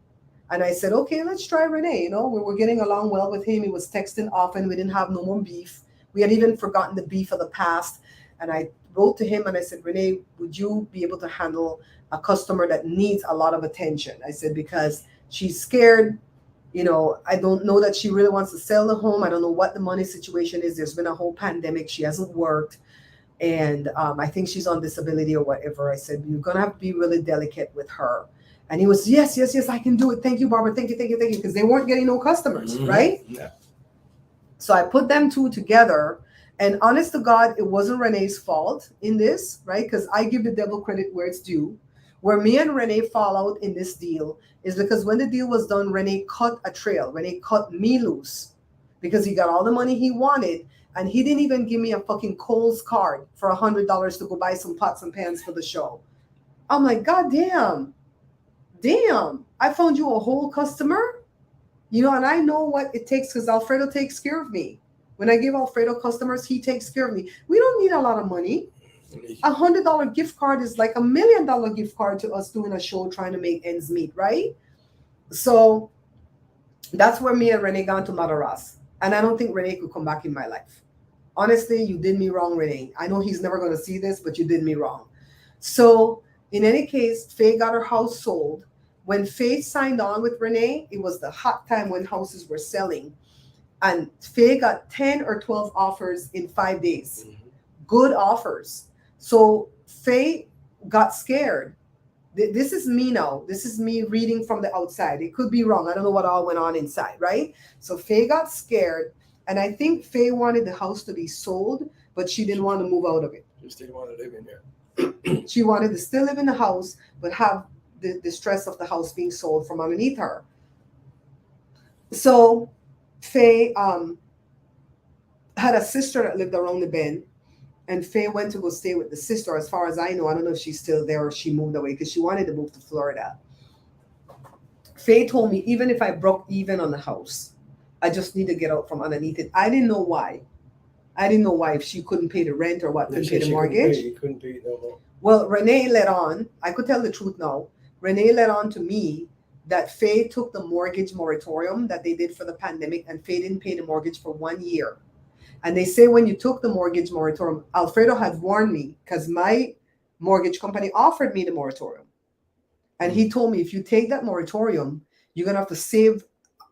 And I said, okay, let's try Renee. We were getting along well with him. He was texting often. We didn't have no more beef. We had even forgotten the beef of the past. And I wrote to him and I said, Renee, would you be able to handle a customer that needs a lot of attention? I said, because she's scared. I don't know that she really wants to sell the home. I don't know what the money situation is. There's been a whole pandemic. She hasn't worked. And I think she's on disability or whatever. I said, you're going to have to be really delicate with her. And he was, yes, I can do it. Thank you, Barbara. Thank you. Because they weren't getting no customers, right? Yeah. So I put them two together. And honest to God, it wasn't Renee's fault in this, right? Because I give the devil credit where it's due. Where me and Renee fall out in this deal is because when the deal was done, Renee cut a trail. Renee cut me loose because he got all the money he wanted. And he didn't even give me a fucking Kohl's card for $100 to go buy some pots and pans for the show. I'm like, God damn, I found you a whole customer, and I know what it takes because Alfredo takes care of me. When I give Alfredo customers, he takes care of me. We don't need a lot of money. $100 gift card is like $1 million gift card to us doing a show trying to make ends meet, right? So that's where me and Renee got to Madaras. And I don't think Renee could come back in my life. Honestly, you did me wrong, Renee. I know he's never going to see this, but you did me wrong. So in any case, Faye got her house sold. When Faye signed on with Renee, it was the hot time when houses were selling. And Faye got 10 or 12 offers in 5 days. Good offers. So Faye got scared. This is me now. This is me reading from the outside. It could be wrong. I don't know what all went on inside, right? So Faye got scared. And I think Faye wanted the house to be sold, but she didn't want to move out of it. She still want to live in there. She wanted to still live in the house, but have the stress of the house being sold from underneath her. So Faye had a sister that lived around the bend. And Faye went to go stay with the sister. As far as I know, I don't know if she's still there or she moved away because she wanted to move to Florida. Faye told me even if I broke even on the house, I just need to get out from underneath it. I didn't know why. If she couldn't pay the rent or what, couldn't pay the mortgage. He couldn't pay no more. Well, Renee let on. I could tell the truth now. Renee let on to me that Faye took the mortgage moratorium that they did for the pandemic, and Faye didn't pay the mortgage for 1 year. And they say when you took the mortgage moratorium, Alfredo had warned me because my mortgage company offered me the moratorium. And he told me, if you take that moratorium, you're going to have to save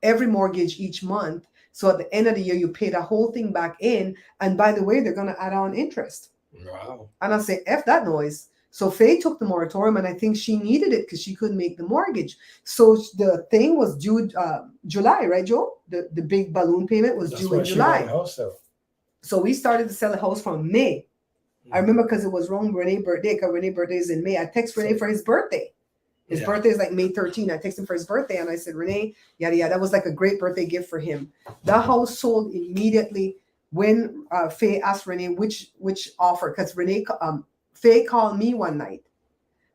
every mortgage each month. So at the end of the year, you pay the whole thing back in. And by the way, they're going to add on interest. Wow. And I say, F that noise. So Faye took the moratorium, and I think she needed it because she couldn't make the mortgage. So the thing was due July, right, Joe? The big balloon payment was due in July. So we started to sell the house from May. I remember because it was wrong Renee's birthday, because Renee's birthday is in May. I text Renee for his birthday. His birthday is like May 13. I texted him for his birthday, and I said, Renee, that was like a great birthday gift for him. The house sold immediately. when Faye asked Renee which offer, because Faye called me one night,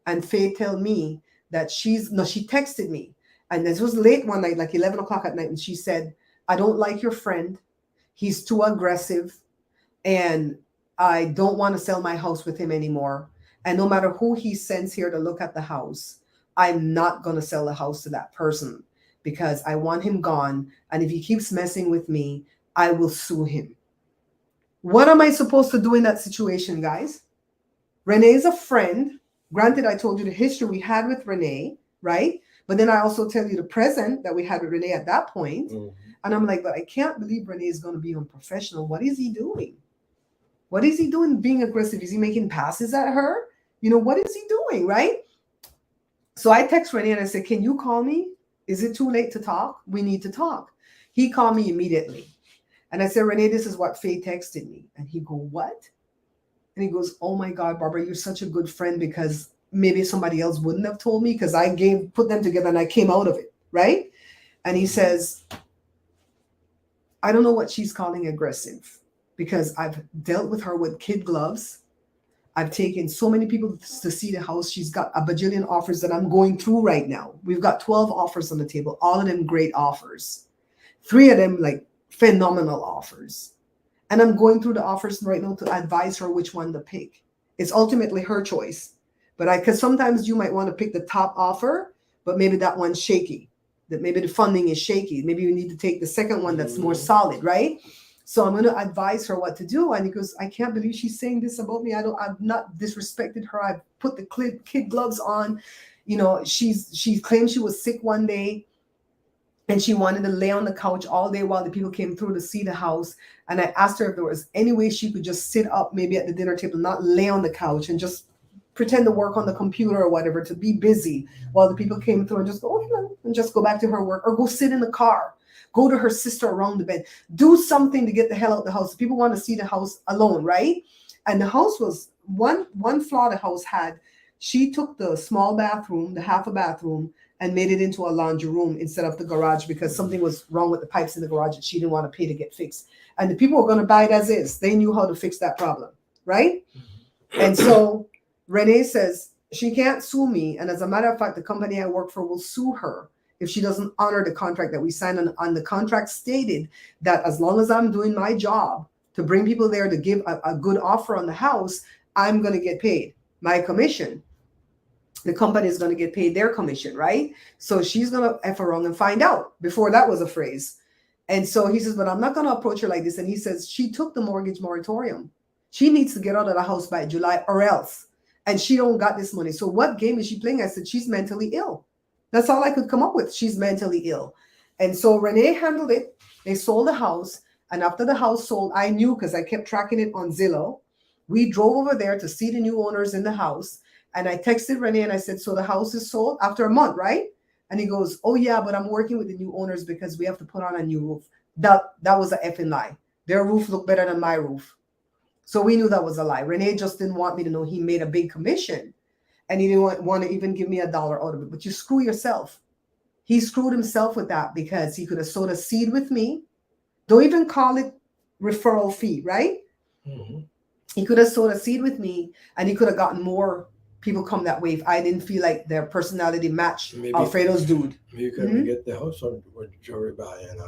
and Faye told me that she texted me, and this was late one night, like 11 o'clock at night, and she said, I don't like your friend. He's too aggressive, and I don't want to sell my house with him anymore. And no matter who he sends here to look at the house, I'm not going to sell the house to that person because I want him gone. And if he keeps messing with me, I will sue him. What am I supposed to do in that situation, guys? Renee is a friend. Granted, I told you the history we had with Renee, right? But then I also tell you the present that we had with Renee at that point. And I'm like, but I can't believe Renee is going to be unprofessional. What is he doing? What is he doing being aggressive? Is he making passes at her? You know, what is he doing, right? So I text Renee and I said, can you call me? Is it too late to talk? We need to talk. He called me immediately. And I said, Renee, this is what Faye texted me. And he go, what? And he goes, oh my God, Barbara, you're such a good friend, because maybe somebody else wouldn't have told me, because I put them together and I came out of it, right? And he says, I don't know what she's calling aggressive, because I've dealt with her with kid gloves. I've taken so many people to see the house. She's got a bajillion offers that I'm going through right now. We've got 12 offers on the table, all of them great offers. 3 of them like phenomenal offers. And I'm going through the offers right now to advise her which one to pick. It's ultimately her choice. But because sometimes you might want to pick the top offer, but maybe that one's shaky. That maybe the funding is shaky. Maybe you need to take the second one that's more solid, right? So I'm going to advise her what to do. And he goes, I can't believe she's saying this about me. I've not disrespected her. I've put the kid gloves on. You know, she claimed she was sick one day and she wanted to lay on the couch all day while the people came through to see the house. And I asked her if there was any way she could just sit up maybe at the dinner table, not lay on the couch and just pretend to work on the computer or whatever, to be busy while the people came through, and just go, and just go back to her work, or go sit in the car, go to her sister around the bed, do something to get the hell out of the house. People want to see the house alone, right? And the house was one flaw the house had. She took the small bathroom, the half a bathroom, and made it into a laundry room instead of the garage, because something was wrong with the pipes in the garage that she didn't want to pay to get fixed. And the people were going to buy it as is. They knew how to fix that problem, right? And so Renee says she can't sue me. And as a matter of fact, the company I work for will sue her if she doesn't honor the contract that we signed on. The contract stated that as long as I'm doing my job to bring people there to give a good offer on the house, I'm going to get paid my commission. The company is going to get paid their commission, right? So she's going to F around and find out. Before that was a phrase. And so he says, but I'm not going to approach her like this. And he says, she took the mortgage moratorium. She needs to get out of the house by July or else. And she don't got this money. So what game is she playing? I said, she's mentally ill. That's all I could come up with. She's mentally ill. And so Renee handled it. They sold the house. And after the house sold, I knew, because I kept tracking it on Zillow. We drove over there to see the new owners in the house. And I texted Renee and I said, so the house is sold after a month, right? And he goes, oh yeah, but I'm working with the new owners because we have to put on a new roof. That was a effing lie. Their roof looked better than my roof. So we knew that was a lie. Renee just didn't want me to know he made a big commission. And he didn't want to even give me $1 out of it. But you screw yourself. He screwed himself with that, because he could have sowed a seed with me. Don't even call it referral fee, right? Mm-hmm. He could have sowed a seed with me, and he could have gotten more people come that way if I didn't feel like their personality matched Alfredo's dude. You couldn't get the house on Jory by and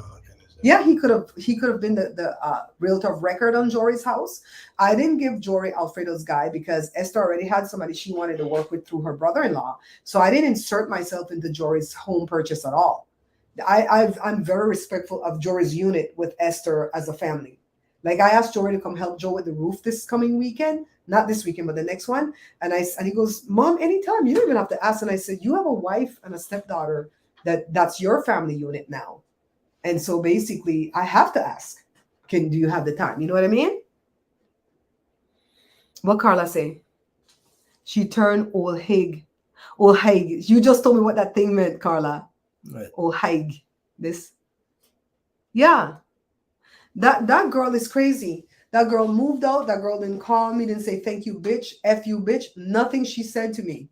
yeah, he could have been the realtor of record on Jory's house. I didn't give Jory Alfredo's guy because Esther already had somebody she wanted to work with through her brother-in-law. So I didn't insert myself into Jory's home purchase at all. I'm very respectful of Jory's unit with Esther as a family. Like, I asked Jory to come help Joe with the roof this coming weekend. Not this weekend, but the next one. And he goes, Mom, anytime. You don't even have to ask. And I said, you have a wife and a stepdaughter that's your family unit now. And so basically, I have to ask, do you have the time? You know what I mean? What Carla say? She turned old Haig. Old Haig. You just told me what that thing meant, Carla. Right. Old Haig. This. Yeah. That girl is crazy. That girl moved out. That girl didn't call me, didn't say thank you, bitch, F you, bitch. Nothing she said to me.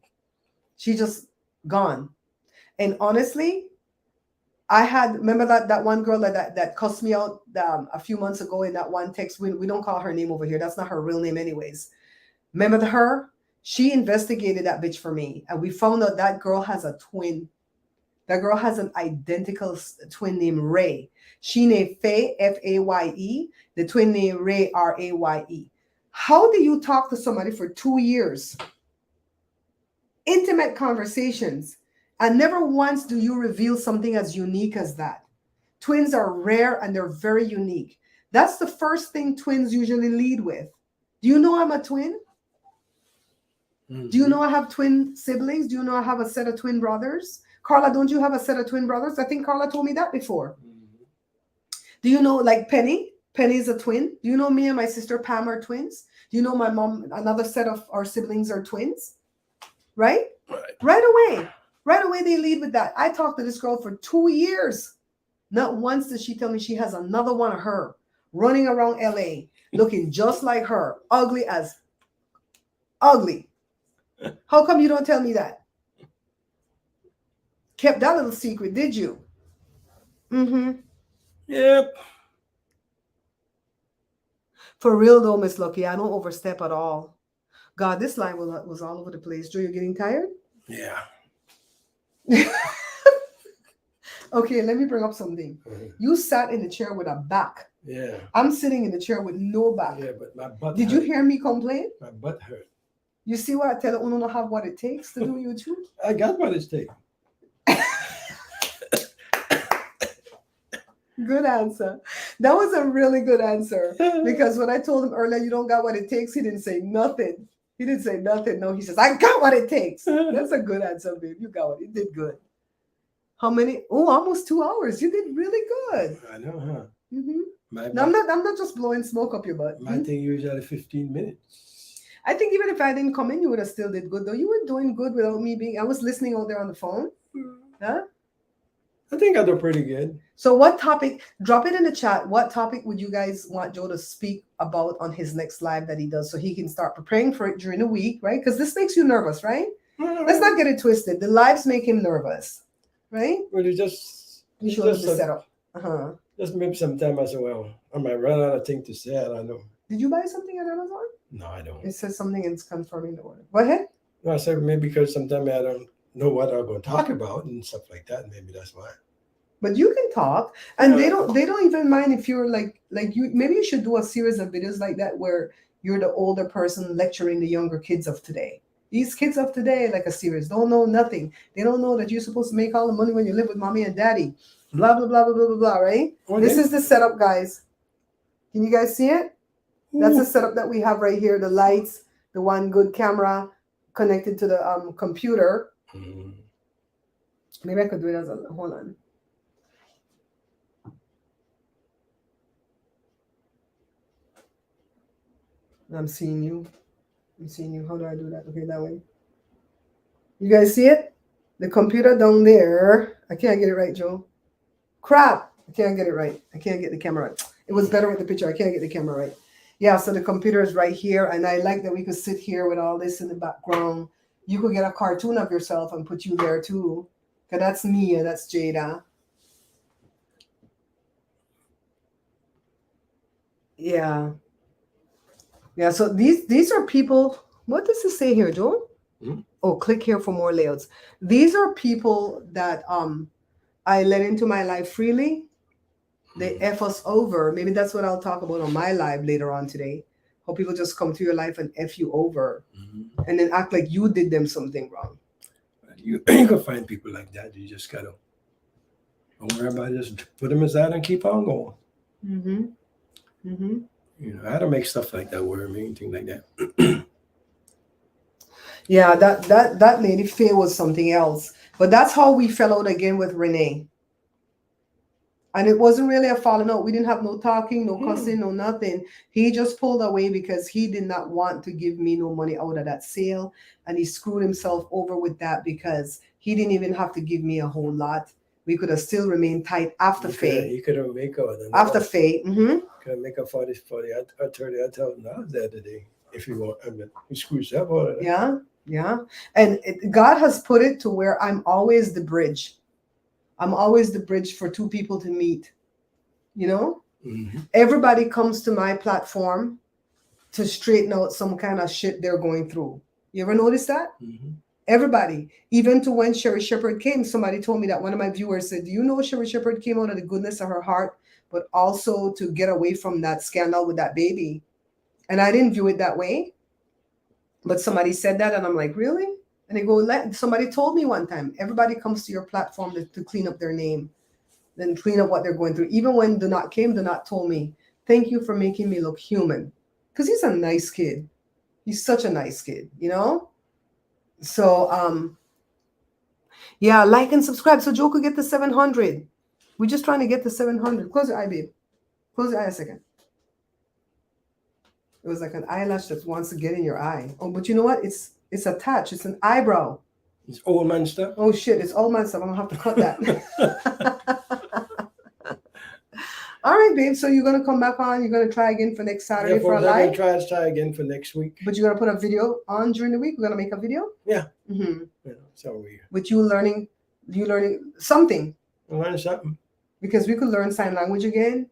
She just gone. And honestly, I had remember that one girl that cussed me out a few months ago in that one text. We don't call her name over here. That's not her real name, anyways. Remember her? She investigated that bitch for me, and we found out that girl has a twin. That girl has an identical twin named Ray. She named Faye, Faye. The twin named Ray, Raye. How do you talk to somebody for 2 years? Intimate conversations. And never once do you reveal something as unique as that. Twins are rare and they're very unique. That's the first thing twins usually lead with. Do you know I'm a twin? Mm-hmm. Do you know I have twin siblings? Do you know I have a set of twin brothers? Carla, don't you have a set of twin brothers? I think Carla told me that before. Mm-hmm. Do you know, like Penny? Penny's a twin. Do you know me and my sister Pam are twins? Do you know my mom, another set of our siblings are twins? Right? Right away they lead with that. I talked to this girl for 2 years. Not once did she tell me she has another one of her running around LA looking just like her, ugly as ugly. How come you don't tell me that? Kept that little secret, did you? Mm-hmm. Yep. For real though, Miss Lucky, I don't overstep at all. God, this line was all over the place. Joe, you're getting tired? Yeah. Okay, let me bring up something. Mm-hmm. You sat in the chair with a back. Yeah. I'm sitting in the chair with no back. Yeah, but my butt Did hurt. you hear me complain? My butt hurt. You see why I tell you don't have what it takes to do YouTube? I got what it takes. Good answer. That was a really good answer. Because when I told him earlier you don't got what it takes, he didn't say nothing. He didn't say nothing. No, he says, I got what it takes. That's a good answer, babe. You got it. You did good. How many? Oh, almost 2 hours. You did really good. I know, huh? Mm-hmm. My, No, I'm not just blowing smoke up your butt. my thing usually 15 minutes. I think even if I didn't come in, you would have still did good though. You were doing good without me being. I was listening out there on the phone. Huh? I think I do pretty good. So what topic? Drop it in the chat. What topic would you guys want Joe to speak about on his next live that he does, so he can start preparing for it during the week, right? Because this makes you nervous, right? Let's not get it twisted. The lives make him nervous, right? Well, you just show him the setup. Just maybe sometime I say, well, I might run out of things to say. I don't know. Did you buy something at Amazon? No, I don't. It says something and it's confirming the order. Go ahead. No, I said maybe because sometimes I don't know what I'm going to talk about and stuff like that. Maybe that's why. But you can talk, and Yeah. they don't even mind if you're like you. Maybe you should do a series of videos like that where you're the older person lecturing the younger kids of today. These kids of today, like a series, don't know nothing. They don't know that you're supposed to make all the money when you live with mommy and daddy. Blah blah blah blah blah blah blah. Right? Okay. This is the setup, guys. Can you guys see it? That's the setup that we have right here. The lights, the one good camera connected to the computer. Mm. Maybe I could do it as a hold on. I'm seeing you. I'm seeing you. How do I do that? Okay, that way. You guys see it? The computer down there. I can't get it right, Joe. Crap. I can't get it right. I can't get the camera right. It was better with the picture. I can't get the camera right. Yeah, so the computer is right here. And I like that we could sit here with all this in the background. You could get a cartoon of yourself and put you there too. Because that's me and that's Jada. Yeah. Yeah, so these are people. What does it say here, Joe? Hmm? Oh, click here for more layouts. These are people that I let into my life freely. They F us over. Maybe that's what I'll talk about on my live later on today. How people just come to your life and F you over and then act like you did them something wrong. You can find people like that. You just gotta don't worry about it. Just put them aside and keep on going. Mm-hmm. Mm-hmm. You know, I had to make stuff like that worry me, anything like that. Yeah, that lady Faye was something else. But that's how we fell out again with Renee. And it wasn't really a falling out. We didn't have no talking, no cussing, no nothing. He just pulled away because he did not want to give me no money out of that sale. And he screwed himself over with that because he didn't even have to give me a whole lot. We could have still remained tight after Faye. You could have make out After Faye. Mm-hmm. Could have make a 40 or $30,000 the other day if you want. I mean, he screws up all of that. Yeah, yeah. And God has put it to where I'm always the bridge. I'm always the bridge for two people to meet. You know, Mm-hmm. everybody comes to my platform to straighten out some kind of shit they're going through. You ever notice that? Mm-hmm. Everybody, even to when Sherry Shepherd came, somebody told me that one of my viewers said, "Do you know Sherry Shepherd came out of the goodness of her heart, but also to get away from that scandal with that baby?" And I didn't view it that way, but somebody said that, and I'm like, really? And they go, somebody told me one time, everybody comes to your platform to clean up their name, then clean up what they're going through. Even when Do Not came, Do Not told me, "Thank you for making me look human," because he's a nice kid. He's such a nice kid, you know. So yeah, like and subscribe so Joe could get the 700. We're just trying to get the 700. Close your eye, babe. Close your eye a second. It was like an eyelash that wants to get in your eye. Oh, but you know what? It's attached. It's an eyebrow. It's old man stuff. Oh shit! It's all my stuff. I'm gonna have to cut that. All right, babe. So you're gonna come back on. You're gonna try again for next Saturday Yeah, for a folks, I'm live. gonna try again for next week. But you're gonna put a video on during the week. We're gonna make a video. Yeah. Mm-hmm. You know, so we With you learning something, learn something. because we could learn sign language again.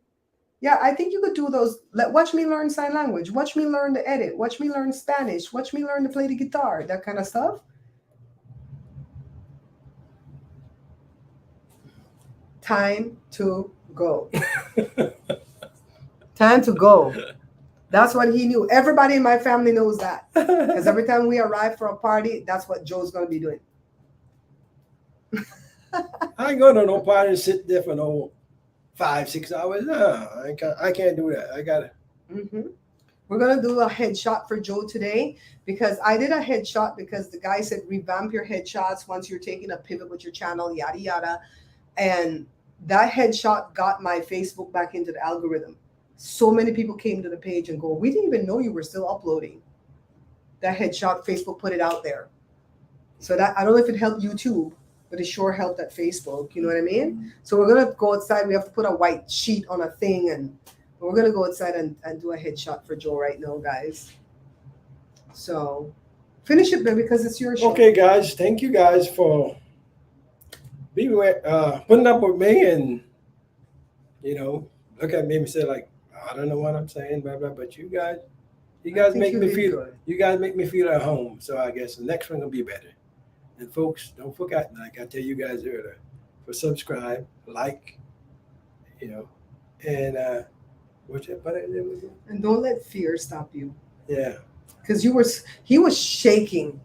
Yeah, I think you could do those. Watch me learn sign language. Watch me learn to edit. Watch me learn Spanish. Watch me learn to play the guitar. That kind of stuff. Time to go. Time to go. That's what he knew. Everybody in my family knows that. Because every time we arrive for a party, that's what Joe's going to be doing. I ain't going to no party and sit there for no 5-6 hours. No, I can't do that. I gotta. Mm-hmm. We're going to do a headshot for Joe today, because I did a headshot because the guy said revamp your headshots once you're taking a pivot with your channel, yada, yada. And that headshot got my Facebook back into the algorithm. So many people came to the page and go, "We didn't even know you were still uploading." That headshot, Facebook put it out there. So that, I don't know if it helped YouTube, but it sure helped at Facebook. You know what I mean? So we're going to go outside. We have to put a white sheet on a thing, and we're going to go outside and do a headshot for Joe right now, guys. So finish it, baby, because it's your show. Okay, guys. Thank you guys for putting up with me, and look at me and say like, I don't know what I'm saying, blah blah. But you guys make me feel good. You guys make me feel at home. So I guess the next one will be better. And folks, don't forget, like I tell you guys earlier, for subscribe, like, and what's that? And don't let fear stop you. Yeah. Because he was shaking.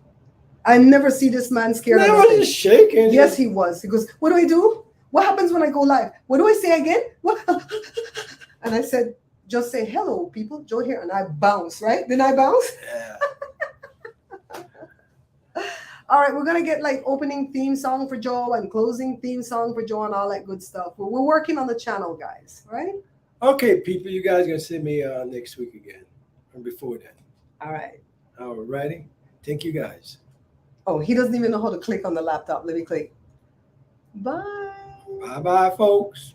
I never see this man scared. I wasn't shaking. Yes, he was. He goes, "What do I do? What happens when I go live? What do I say again? What?" And I said, "Just say hello, people. Joe here." And I bounce, right? Didn't I bounce? Yeah. All right, we're gonna get like opening theme song for Joe and closing theme song for Joe and all that good stuff. We're working on the channel, guys. Right? Okay, people, you guys gonna see me next week again, or before then. All right. All righty. Thank you, guys. Oh, he doesn't even know how to click on the laptop. Let me click. Bye. Bye, bye, folks.